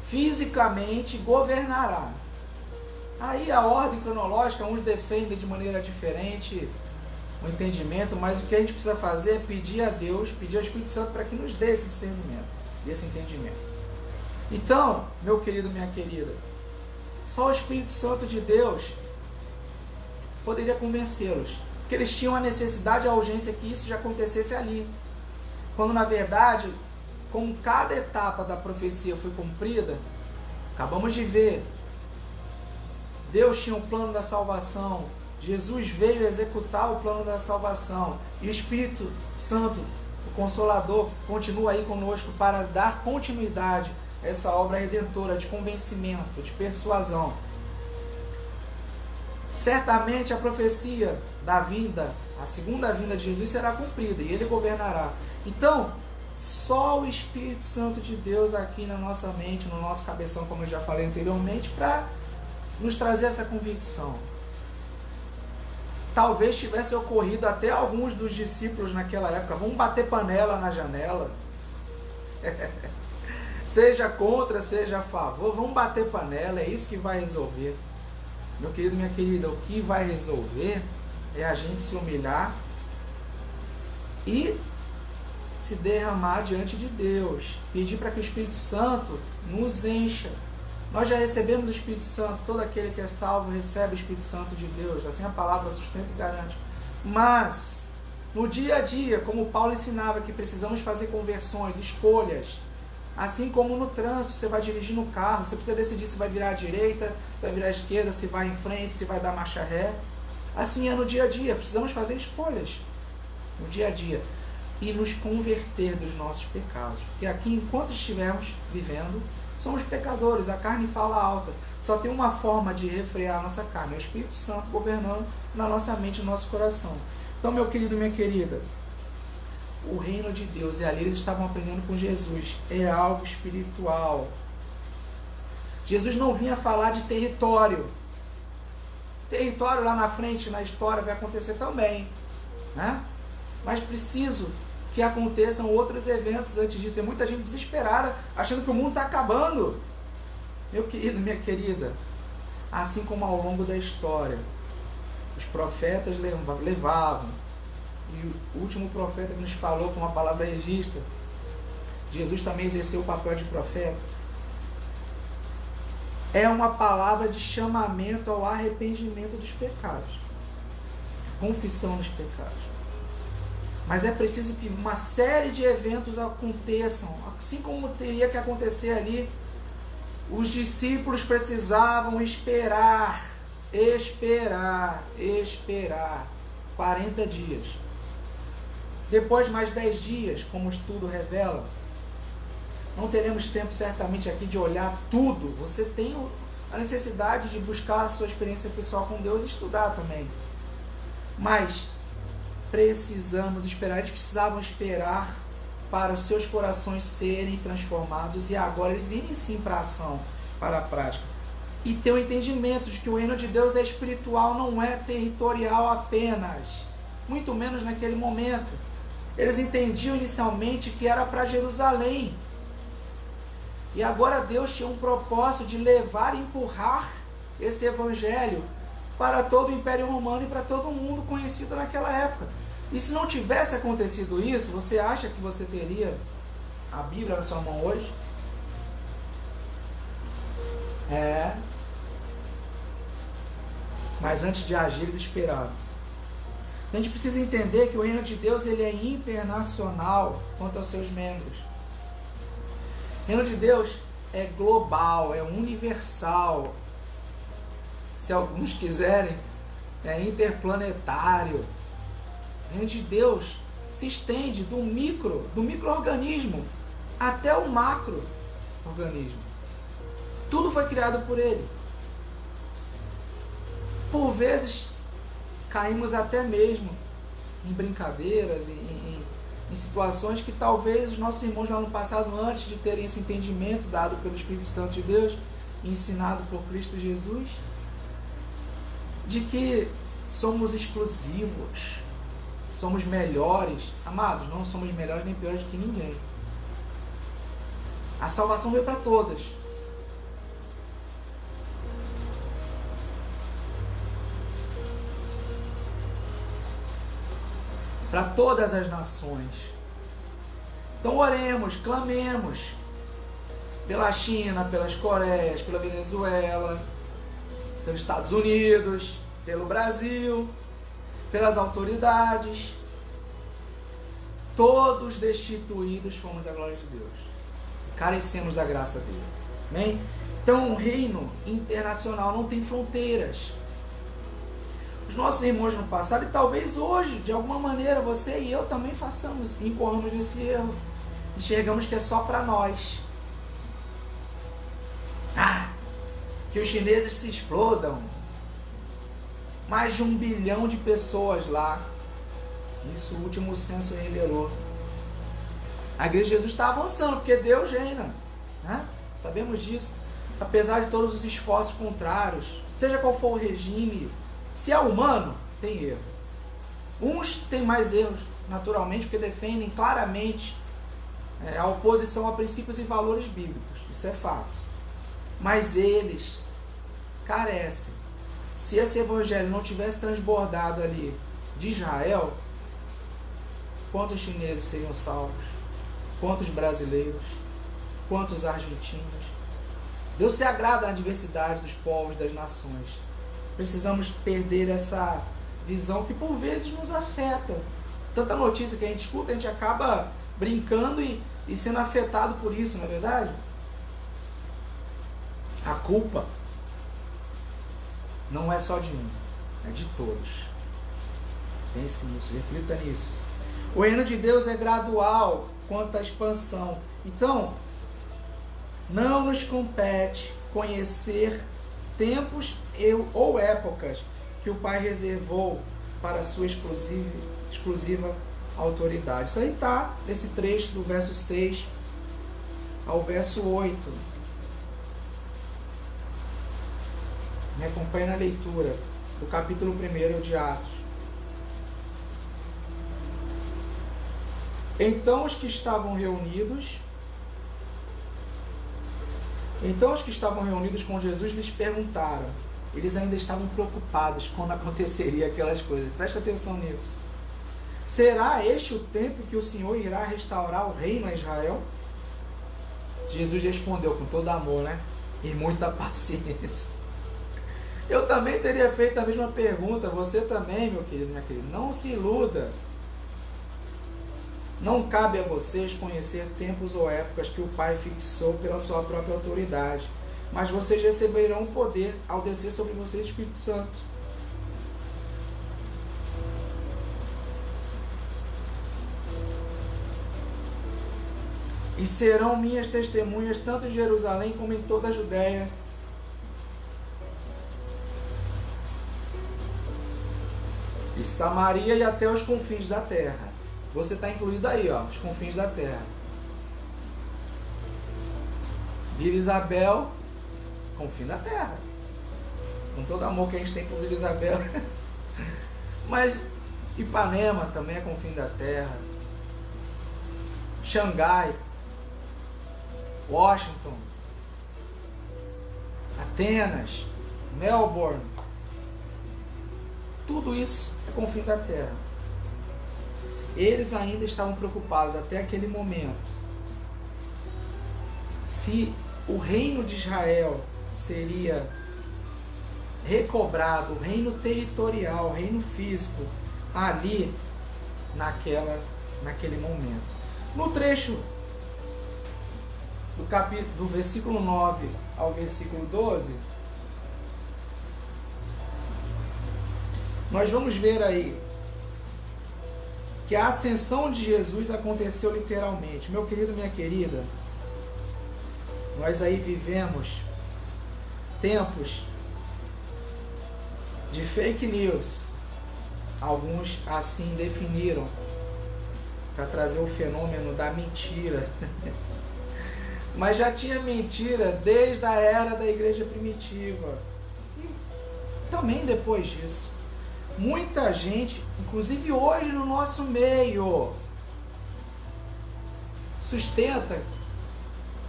fisicamente e governará. Aí a ordem cronológica, uns defendem de maneira diferente o entendimento, mas o que a gente precisa fazer é pedir a Deus, pedir ao Espírito Santo para que nos dê esse discernimento e esse entendimento. Então, meu querido, minha querida, só o Espírito Santo de Deus poderia convencê-los, porque eles tinham a necessidade e a urgência que isso já acontecesse ali, quando na verdade, como cada etapa da profecia foi cumprida, acabamos de ver, Deus tinha um plano da salvação, Jesus veio executar o plano da salvação, e o Espírito Santo, o Consolador, continua aí conosco para dar continuidade a essa obra redentora de convencimento, de persuasão. Certamente a profecia da vinda, a segunda vinda de Jesus será cumprida e ele governará. Então, só o Espírito Santo de Deus aqui na nossa mente, no nosso cabeção, como eu já falei anteriormente, para nos trazer essa convicção. talvez tivesse ocorrido até alguns dos discípulos naquela época. Vamos bater panela na janela. Seja contra, seja a favor, vamos bater panela, é isso que vai resolver. Meu querido, minha querida, o que vai resolver é a gente se humilhar e se derramar diante de Deus, pedir para que o Espírito Santo nos encha. Nós já recebemos o Espírito Santo, todo aquele que é salvo recebe o Espírito Santo de Deus, assim a palavra sustenta e garante. Mas, no dia a dia, como Paulo ensinava que precisamos fazer conversões, escolhas, assim como no trânsito, você vai dirigir no carro, você precisa decidir se vai virar à direita, se vai virar à esquerda, se vai em frente, se vai dar marcha ré. Assim é no dia a dia, precisamos fazer escolhas no dia a dia e nos converter dos nossos pecados. Porque aqui, enquanto estivermos vivendo, somos pecadores, a carne fala alta. Só tem uma forma de refrear a nossa carne, é o Espírito Santo governando na nossa mente e no nosso coração. Então, meu querido, minha querida, o reino de Deus, e ali eles estavam aprendendo com Jesus, é algo espiritual. Jesus não vinha falar de território. Território lá na frente, na história, vai acontecer também, né? Mas preciso que aconteçam outros eventos antes disso. Tem muita gente desesperada, achando que o mundo está acabando. Meu querido, minha querida, assim como ao longo da história, os profetas levavam, e o último profeta que nos falou com uma palavra registra, Jesus também exerceu o papel de profeta, é uma palavra de chamamento ao arrependimento dos pecados, confissão dos pecados. Mas é preciso que uma série de eventos aconteçam, assim como teria que acontecer ali. Os discípulos precisavam esperar 40 dias. Depois mais 10 dias, como o estudo revela. Não teremos tempo certamente aqui de olhar tudo. Você tem a necessidade de buscar a sua experiência pessoal com Deus e estudar também. Mas precisamos esperar. Eles precisavam esperar para os seus corações serem transformados e agora eles irem sim para a ação, para a prática. E ter o entendimento de que o reino de Deus é espiritual, não é territorial apenas. Muito menos naquele momento. Eles entendiam inicialmente que era para Jerusalém. E agora Deus tinha um propósito de levar e empurrar esse evangelho para todo o Império Romano e para todo mundo conhecido naquela época. E se não tivesse acontecido isso, você acha que você teria a Bíblia na sua mão hoje? Mas antes de agir, eles esperaram. Então a gente precisa entender que o reino de Deus ele é internacional quanto aos seus membros. O reino de Deus é global, é universal. Se alguns quiserem, é interplanetário. O reino de Deus se estende do micro-organismo até o macro-organismo. Tudo foi criado por Ele. Por vezes, caímos até mesmo em brincadeiras, em situações que talvez os nossos irmãos lá no passado, antes de terem esse entendimento dado pelo Espírito Santo de Deus, ensinado por Cristo Jesus, de que somos exclusivos, somos melhores. Amados, não somos melhores nem piores do que ninguém. A salvação veio para todas. Para todas as nações. Então oremos, clamemos pela China, pelas Coreias, pela Venezuela, pelos Estados Unidos, pelo Brasil, pelas autoridades. Todos destituídos fomos da glória de Deus. Carecemos da graça dele. Amém? Então o reino internacional não tem fronteiras. Os nossos irmãos no passado, e talvez hoje, de alguma maneira, você e eu também incorramos nesse erro. Enxergamos que é só para nós. Que os chineses se explodam. Mais de 1 bilhão de pessoas lá. Isso o último censo revelou. A igreja de Jesus está avançando, porque Deus reina, né? Sabemos disso. Apesar de todos os esforços contrários, seja qual for o regime, se é humano, tem erro. Uns têm mais erros, naturalmente, porque defendem claramente a oposição a princípios e valores bíblicos. Isso é fato. Mas eles carecem. Se esse evangelho não tivesse transbordado ali de Israel, quantos chineses seriam salvos? Quantos brasileiros? Quantos argentinos? Deus se agrada na diversidade dos povos, das nações. Precisamos perder essa visão que por vezes nos afeta. Tanta notícia que a gente escuta, a gente acaba brincando e sendo afetado por isso, não é verdade? A culpa não é só de um, é de todos. Pense nisso, reflita nisso. O reino de Deus é gradual quanto à expansão. Então, não nos compete conhecer tempos ou épocas que o Pai reservou para a sua exclusiva autoridade. Isso aí está nesse trecho do verso 6 ao verso 8. Me acompanhe na leitura do capítulo 1 de Atos. Então os que estavam reunidos com Jesus lhes perguntaram. Eles ainda estavam preocupados quando aconteceria aquelas coisas. Presta atenção nisso. Será este o tempo que o Senhor irá restaurar o reino a Israel? Jesus respondeu com todo amor, né? E muita paciência. Eu também teria feito a mesma pergunta. Você também, meu querido, minha querida. Não se iluda. Não cabe a vocês conhecer tempos ou épocas que o Pai fixou pela sua própria autoridade, mas vocês receberão o poder ao descer sobre vocês o Espírito Santo. E serão minhas testemunhas tanto em Jerusalém como em toda a Judéia, e Samaria e até os confins da terra. Você está incluído aí, ó, os confins da terra. Vila Isabel, confim da terra. Com todo amor que a gente tem por Vila Isabel. Mas Ipanema também é confim da terra. Xangai, Washington, Atenas, Melbourne. Tudo isso é confim da terra. Eles ainda estavam preocupados até aquele momento se o reino de Israel seria recobrado, o reino territorial, o reino físico, ali naquele momento. No trecho do versículo 9 ao versículo 12, nós vamos ver aí que a ascensão de Jesus aconteceu literalmente. Meu querido, minha querida, nós aí vivemos tempos de fake news. Alguns assim definiram, para trazer o fenômeno da mentira. Mas já tinha mentira desde a era da igreja primitiva. E também depois disso. Muita gente, inclusive hoje no nosso meio, sustenta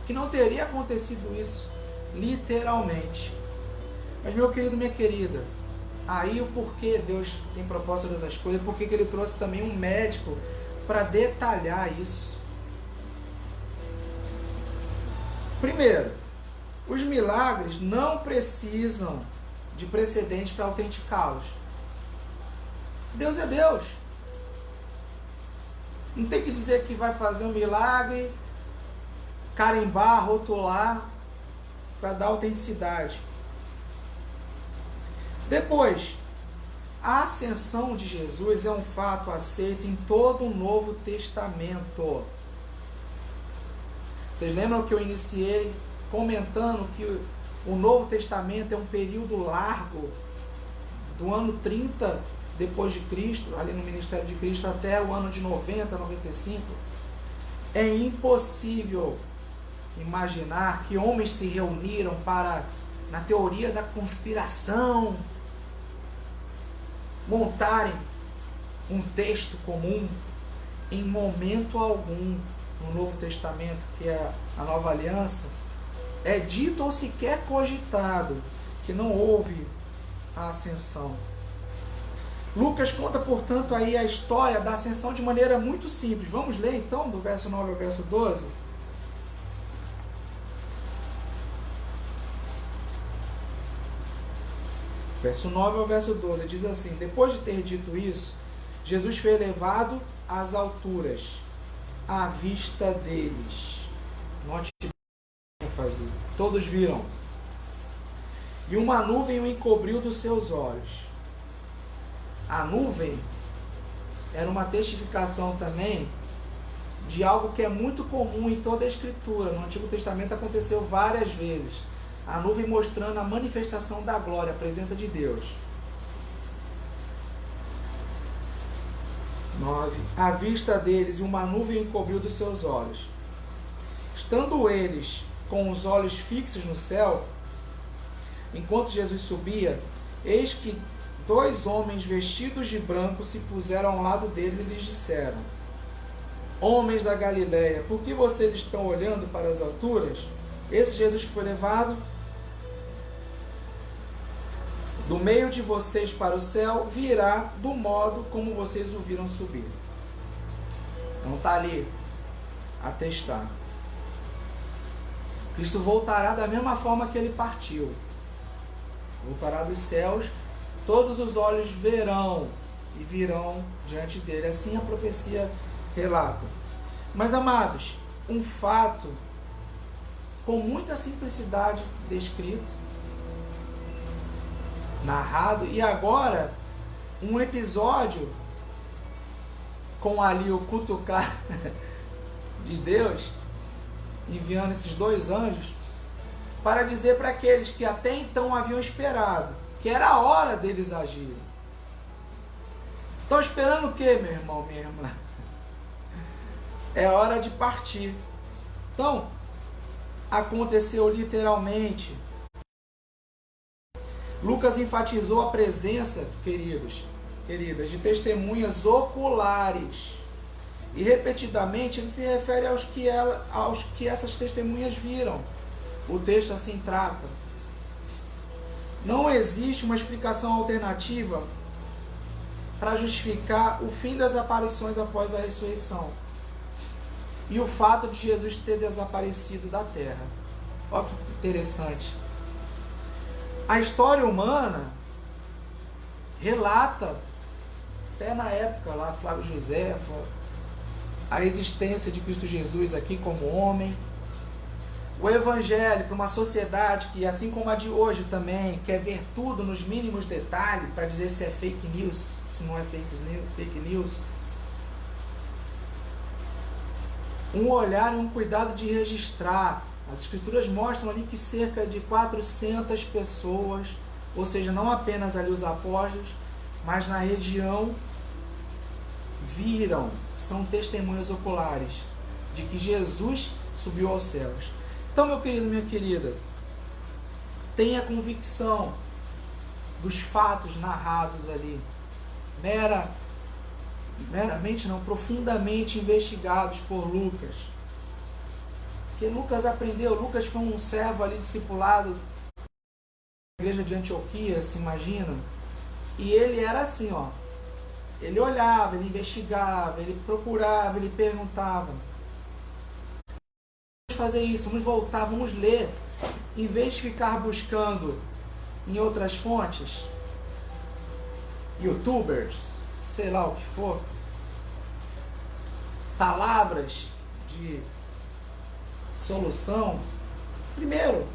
que não teria acontecido isso, literalmente. Mas, meu querido, minha querida, aí o porquê Deus tem proposto todas as coisas, porque Ele trouxe também um médico para detalhar isso. Primeiro, os milagres não precisam de precedentes para autenticá-los. Deus é Deus. Não tem que dizer que vai fazer um milagre, carimbar, rotular, para dar autenticidade. Depois, a ascensão de Jesus é um fato aceito em todo o Novo Testamento. Vocês lembram que eu iniciei comentando que o Novo Testamento é um período largo, do ano 30 depois de Cristo, ali no ministério de Cristo, até o ano de 90, 95, é impossível imaginar que homens se reuniram para, na teoria da conspiração, montarem um texto comum em momento algum no Novo Testamento, que é a Nova Aliança, é dito ou sequer cogitado que não houve a ascensão. Lucas conta, portanto, aí a história da ascensão de maneira muito simples. Vamos ler, então, do verso 9 ao verso 12? Verso 9 ao verso 12, diz assim: depois de ter dito isso, Jesus foi elevado às alturas, à vista deles. Note a ênfase. Todos viram. E uma nuvem o encobriu dos seus olhos. A nuvem era uma testificação também de algo que é muito comum em toda a Escritura. No Antigo Testamento aconteceu várias vezes. A nuvem mostrando a manifestação da glória, a presença de Deus. 9. À vista deles, e uma nuvem encobriu dos seus olhos. Estando eles com os olhos fixos no céu, enquanto Jesus subia, eis que 2 homens vestidos de branco se puseram ao lado deles e lhes disseram: homens da Galileia, por que vocês estão olhando para as alturas? Esse Jesus que foi levado do meio de vocês para o céu virá do modo como vocês o viram subir. Então está ali a testar. Cristo voltará da mesma forma que ele partiu. Voltará dos céus, todos os olhos verão e virão diante dele. Assim a profecia relata. Mas, amados, um fato com muita simplicidade descrito, narrado, e agora um episódio com ali o cutucar de Deus, enviando esses 2 anjos para dizer para aqueles que até então haviam esperado que era a hora deles agirem. Estão esperando o que, meu irmão, minha irmã? É hora de partir. Então, aconteceu literalmente. Lucas enfatizou a presença, queridas, de testemunhas oculares. E repetidamente ele se refere aos que essas testemunhas viram. O texto assim trata. Não existe uma explicação alternativa para justificar o fim das aparições após a ressurreição e o fato de Jesus ter desaparecido da terra. Olha que interessante. A história humana relata, até na época lá, Flávio José, a existência de Cristo Jesus aqui como homem. O Evangelho, para uma sociedade que, assim como a de hoje também, quer ver tudo nos mínimos detalhes para dizer se é fake news, se não é fake news. Um olhar e um cuidado de registrar. As Escrituras mostram ali que cerca de 400 pessoas, ou seja, não apenas ali os apóstolos, mas na região, viram, são testemunhas oculares de que Jesus subiu aos céus. Então, meu querido, minha querida, tenha convicção dos fatos narrados ali, meramente não, profundamente investigados por Lucas. Porque Lucas aprendeu, Lucas foi um servo ali discipulado na igreja de Antioquia, se imagina, e ele era assim, ó, ele olhava, ele investigava, ele procurava, ele perguntava. Vamos fazer isso, vamos voltar, vamos ler, em vez de ficar buscando em outras fontes, youtubers, sei lá o que for, palavras de solução. Primeiro,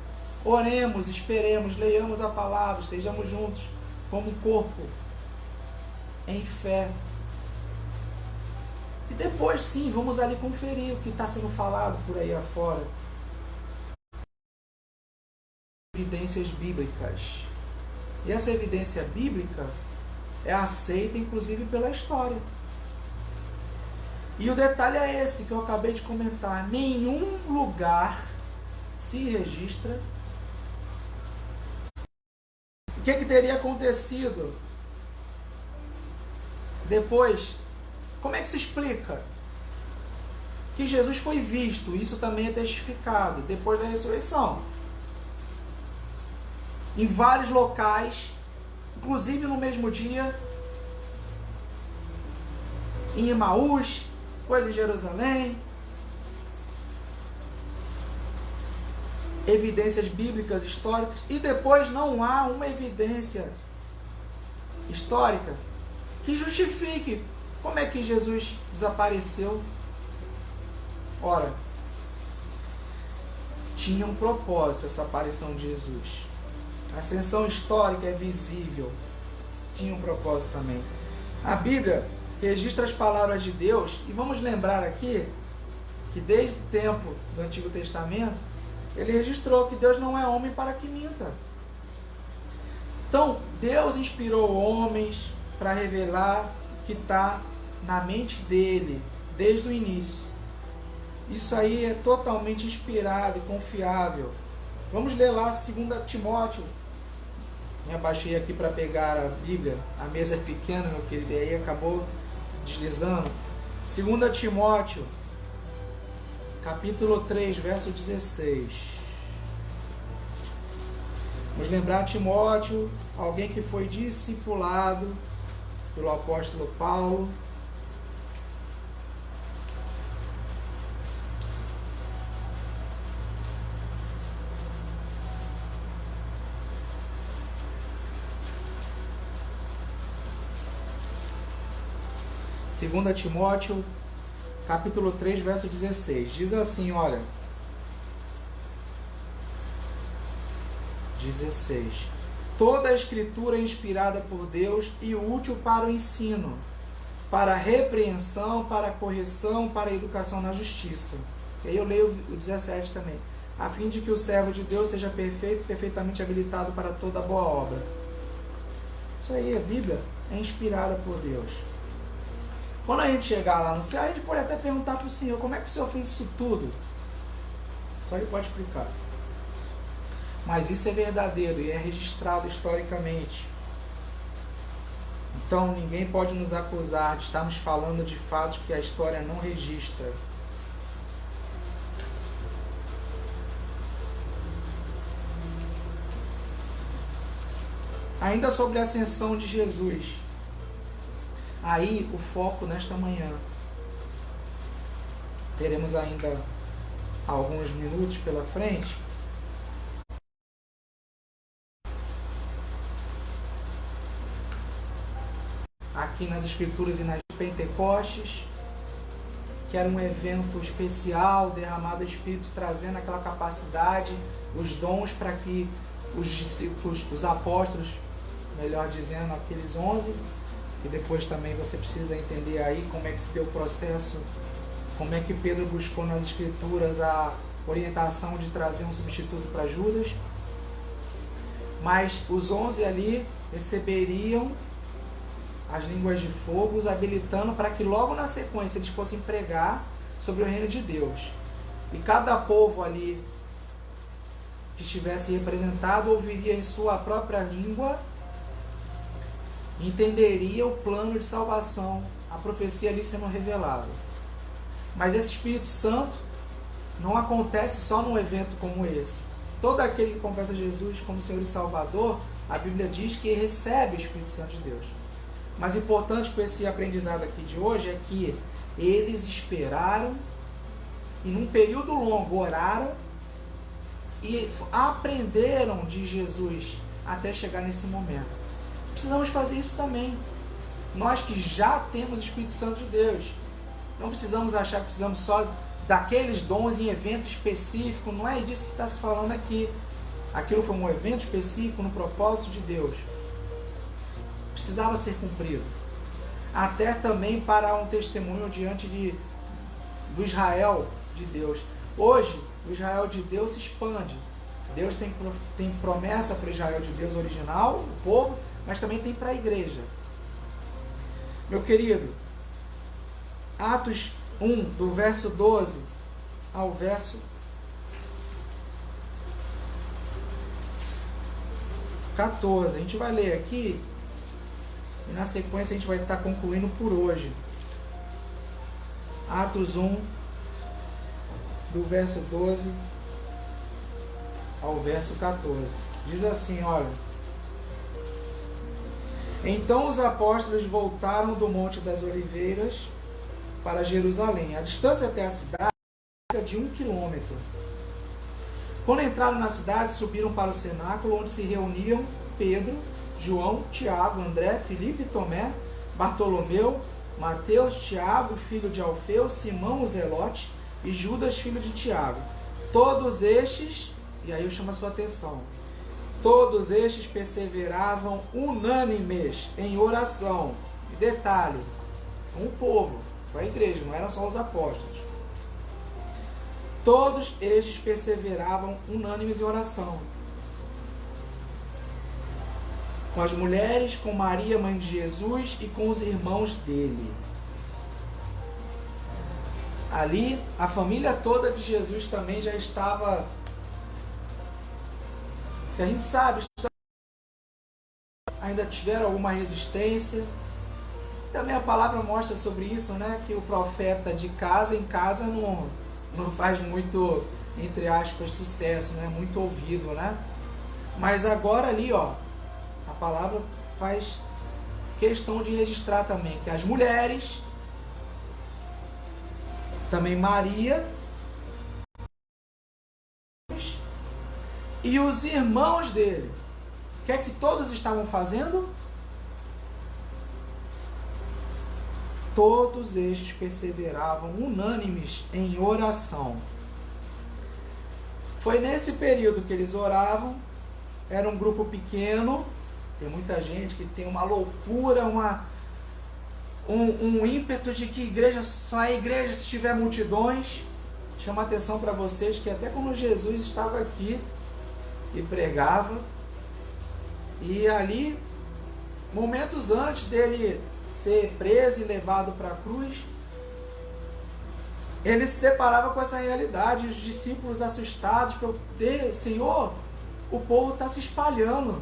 oremos, esperemos, leiamos a palavra, estejamos juntos como um corpo, em fé. E depois sim, vamos ali conferir o que está sendo falado por aí afora. Evidências bíblicas. E essa evidência bíblica é aceita inclusive pela história. E o detalhe é esse que eu acabei de comentar. Nenhum lugar se registra o que teria acontecido Depois, como é que se explica que Jesus foi visto? Isso também é testificado depois da ressurreição. Em vários locais, inclusive no mesmo dia, em Emaús, depois em Jerusalém. Evidências bíblicas, históricas, e depois não há uma evidência histórica que justifique como é que Jesus desapareceu. Ora, tinha um propósito essa aparição de Jesus. A ascensão histórica é visível. Tinha um propósito também. A Bíblia registra as palavras de Deus, e vamos lembrar aqui que desde o tempo do Antigo Testamento, ele registrou que Deus não é homem para que minta. Então, Deus inspirou homens para revelar o que está na mente dele, desde o início. Isso aí é totalmente inspirado e confiável. Vamos ler lá 2 Timóteo. Me abaixei aqui para pegar a Bíblia. A mesa é pequena, meu querido, e aí acabou deslizando. 2 Timóteo, capítulo 3, verso 16. Vamos lembrar Timóteo, alguém que foi discipulado pelo apóstolo Paulo. Segunda Timóteo, capítulo 3, verso 16. Diz assim, olha. 16. Toda a escritura é inspirada por Deus e útil para o ensino, para a repreensão, para a correção, para a educação na justiça. E aí eu leio o 17 também. A fim de que o servo de Deus seja perfeito, perfeitamente habilitado para toda boa obra. Isso aí, a Bíblia é inspirada por Deus. Quando a gente chegar lá no céu, a gente pode até perguntar para o Senhor, como é que o Senhor fez isso tudo? Só Ele pode explicar. Mas isso é verdadeiro e é registrado historicamente. Então ninguém pode nos acusar de estarmos falando de fatos que a história não registra. Ainda sobre a ascensão de Jesus. Aí o foco nesta manhã. Teremos ainda alguns minutos pela frente. Aqui nas Escrituras e nas Pentecostes, que era um evento especial, derramado do Espírito, trazendo aquela capacidade, os dons para que os discípulos, os apóstolos, melhor dizendo, aqueles 11, e depois também você precisa entender aí como é que se deu o processo, como é que Pedro buscou nas Escrituras a orientação de trazer um substituto para Judas. Mas os 11 ali receberiam as línguas de fogo, os habilitando para que logo na sequência eles fossem pregar sobre o reino de Deus. E cada povo ali que estivesse representado ouviria em sua própria língua, entenderia o plano de salvação, a profecia ali sendo revelada. Mas esse Espírito Santo não acontece só num evento como esse. Todo aquele que confessa Jesus como Senhor e Salvador, a Bíblia diz que recebe o Espírito Santo de Deus. Mas o importante com esse aprendizado aqui de hoje é que eles esperaram e num período longo oraram e aprenderam de Jesus até chegar nesse momento. Precisamos fazer isso também. Nós que já temos o Espírito Santo de Deus. Não precisamos achar que precisamos só daqueles dons em evento específico. Não é disso que está se falando aqui. Aquilo foi um evento específico no propósito de Deus. Precisava ser cumprido. Até também para um testemunho diante do Israel de Deus. Hoje, o Israel de Deus se expande. Deus tem promessa para o Israel de Deus original, o povo, mas também tem para a igreja. Meu querido, Atos 1, do verso 12 ao verso 14. A gente vai ler aqui E na sequência a gente vai estar concluindo por hoje. Atos 1, do verso 12 ao verso 14. Diz assim, olha: Então os apóstolos voltaram do Monte das Oliveiras para Jerusalém. A distância até a cidade é de 1 quilômetro. Quando entraram na cidade, subiram para o cenáculo, onde se reuniam Pedro, João, Tiago, André, Filipe e Tomé, Bartolomeu, Mateus, Tiago, filho de Alfeu, Simão o Zelote e Judas, filho de Tiago. Todos estes, e aí eu chamo a sua atenção, todos estes perseveravam unânimes em oração. E detalhe, com o povo, com a igreja, não eram só os apóstolos. Todos estes perseveravam unânimes em oração. Com as mulheres, com Maria, mãe de Jesus, e com os irmãos dele. Ali, a família toda de Jesus também já estava, que a gente sabe, ainda tiveram alguma resistência. Também a palavra mostra sobre isso, né? Que o profeta de casa em casa não faz muito, entre aspas, sucesso, né? Muito ouvido, né? Mas agora ali, ó, a palavra faz questão de registrar também que as mulheres, também Maria e os irmãos dele, o que é que todos estavam fazendo? Todos estes perseveravam unânimes em oração. Foi nesse período que eles oravam. Era um grupo pequeno. Tem muita gente que tem uma loucura, um ímpeto de que igreja só é igreja se tiver multidões. Chama atenção para vocês que até quando Jesus estava aqui e pregava, e ali, momentos antes dele ser preso e levado para a cruz, ele se deparava com essa realidade. Os discípulos assustados, Senhor, o povo está se espalhando.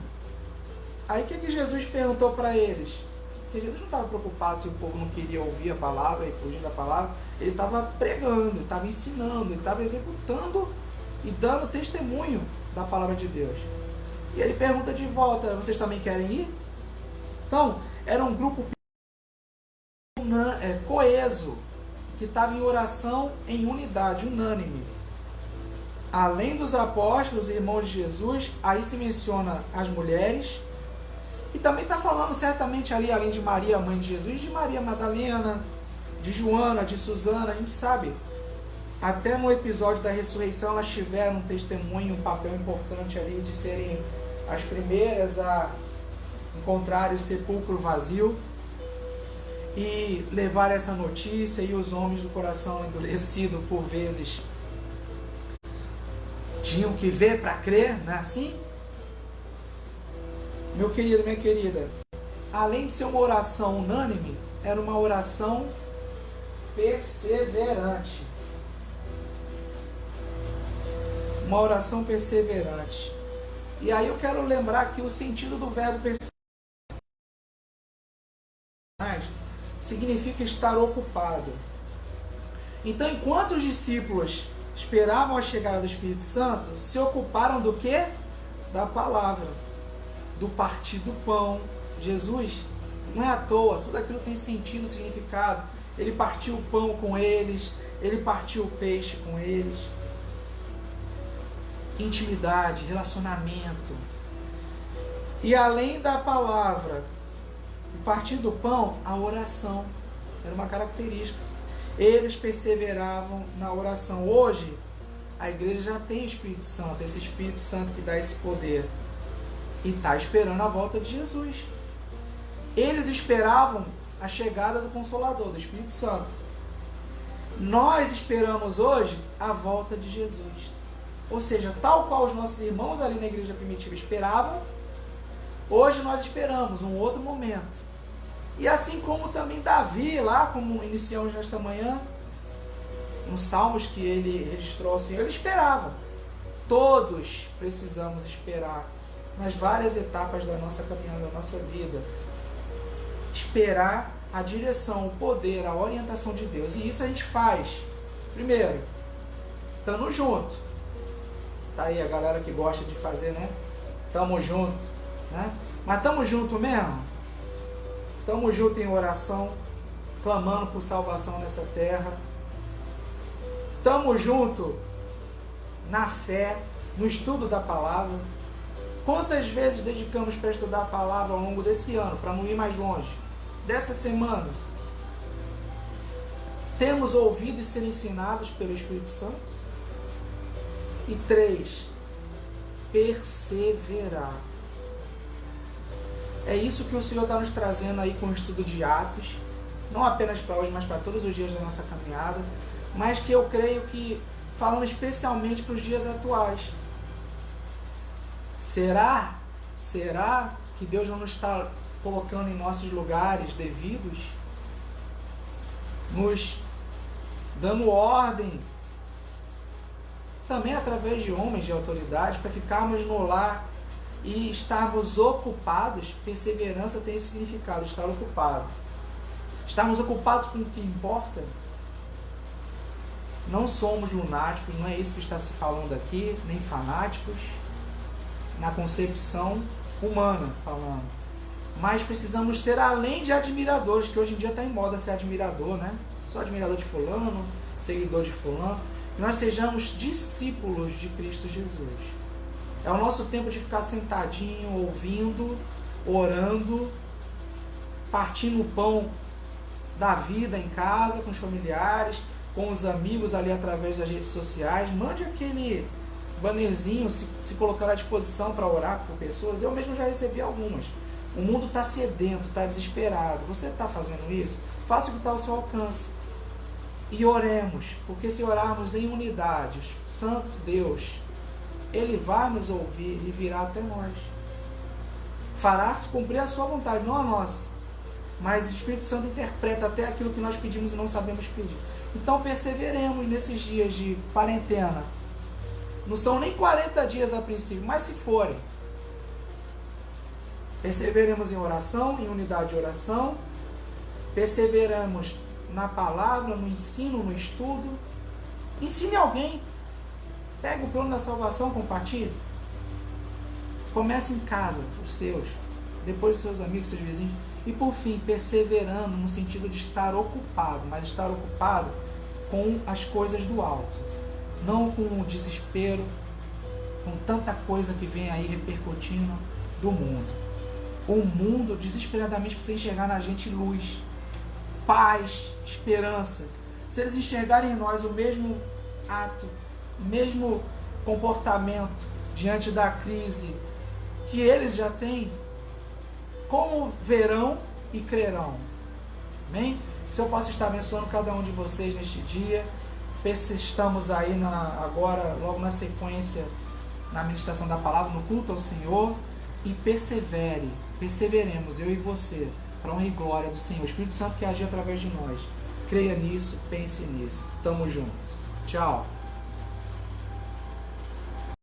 Aí o que Jesus perguntou para eles? Porque Jesus não estava preocupado se o povo não queria ouvir a palavra e fugir da palavra. Ele estava pregando, ele estava ensinando, ele estava executando e dando testemunho da palavra de Deus. E ele pergunta de volta: vocês também querem ir? Então, era um grupo coeso, que estava em oração em unidade, unânime. Além dos apóstolos e irmãos de Jesus, aí se menciona as mulheres. E também está falando certamente ali, além de Maria, mãe de Jesus, de Maria Madalena, de Joana, de Susana. A gente sabe, até no episódio da ressurreição, elas tiveram um testemunho, um papel importante ali de serem as primeiras a encontrar o sepulcro vazio e levar essa notícia, e os homens do coração endurecido por vezes tinham que ver para crer, não é assim? Meu querido, minha querida, além de ser uma oração unânime, era uma oração perseverante. Uma oração perseverante. E aí eu quero lembrar que o sentido do verbo perseverar significa estar ocupado. Então, enquanto os discípulos esperavam a chegada do Espírito Santo, se ocuparam do quê? Da palavra, do partir do pão. Jesus, não é à toa, tudo aquilo tem sentido, significado. Ele partiu o pão com eles, ele partiu o peixe com eles. Intimidade, relacionamento. E além da palavra, o partir do pão, a oração era uma característica. Eles perseveravam na oração. Hoje, a igreja já tem o Espírito Santo, esse Espírito Santo que dá esse poder, e está esperando a volta de Jesus. Eles esperavam a chegada do Consolador, do Espírito Santo. Nós esperamos hoje a volta de Jesus. Ou seja, tal qual os nossos irmãos ali na igreja primitiva esperavam, hoje nós esperamos um outro momento. E assim como também Davi, lá como iniciamos nesta manhã, nos Salmos que ele registrou assim, ele esperava. Todos precisamos esperar nas várias etapas da nossa caminhada, da nossa vida. esperar a direção, o poder, a orientação de Deus. E isso a gente faz, primeiro, estando junto. Tá aí a galera que gosta de fazer, né? Tamo junto, né? Mas tamo junto mesmo? Tamo junto em oração, clamando por salvação nessa terra. Tamo junto na fé, no estudo da palavra. Quantas vezes dedicamos para estudar a palavra ao longo desse ano, para não ir mais longe? Dessa semana, temos ouvido e sido ensinados pelo Espírito Santo? E 3, perseverar. É isso que o Senhor está nos trazendo aí com o estudo de Atos, não apenas para hoje, mas para todos os dias da nossa caminhada, mas que eu creio que, falando especialmente para os dias atuais, será que Deus não nos está colocando em nossos lugares devidos, nos dando ordem, também através de homens de autoridade, para ficarmos no lar e estarmos ocupados? Perseverança tem esse significado, estar ocupado. Estarmos ocupados com o que importa? Não somos lunáticos, não é isso que está se falando aqui, nem fanáticos, na concepção humana falando. Mas precisamos ser além de admiradores, que hoje em dia está em moda ser admirador, né? Sou admirador de fulano, seguidor de fulano. Que nós sejamos discípulos de Cristo Jesus. É o nosso tempo de ficar sentadinho, ouvindo, orando, partindo o pão da vida em casa, com os familiares, com os amigos ali através das redes sociais. Mande aquele bannerzinho, se colocar à disposição para orar por pessoas. Eu mesmo já recebi algumas. O mundo está sedento, está desesperado. Você está fazendo isso? Faça o que está ao seu alcance. E oremos, porque se orarmos em unidade, Santo Deus, Ele vai nos ouvir e virá até nós. Fará se cumprir a sua vontade, não a nossa. Mas o Espírito Santo interpreta até aquilo que nós pedimos e não sabemos pedir. Então perseveremos nesses dias de quarentena. Não são nem 40 dias a princípio, mas se forem, perseveremos em oração, em unidade de oração, perseveramos na palavra, no ensino, no estudo. Ensine alguém. Pega o plano da salvação, compartilhe. Comece em casa, os seus, depois os seus amigos, seus vizinhos. E por fim, perseverando no sentido de estar ocupado, mas estar ocupado com as coisas do alto. Não com o desespero, com tanta coisa que vem aí repercutindo do mundo. O mundo desesperadamente precisa enxergar na gente luz, paz, esperança. Se eles enxergarem em nós o mesmo ato, o mesmo comportamento diante da crise que eles já têm, como verão e crerão? Amém? Que o Senhor possa estar abençoando cada um de vocês neste dia. Estamos aí agora, logo na sequência, na ministração da palavra, no culto ao Senhor. E perseveremos, eu e você, para a honra e glória do Senhor. O Espírito Santo que agir através de nós. Creia nisso, pense nisso. Tamo junto. Tchau.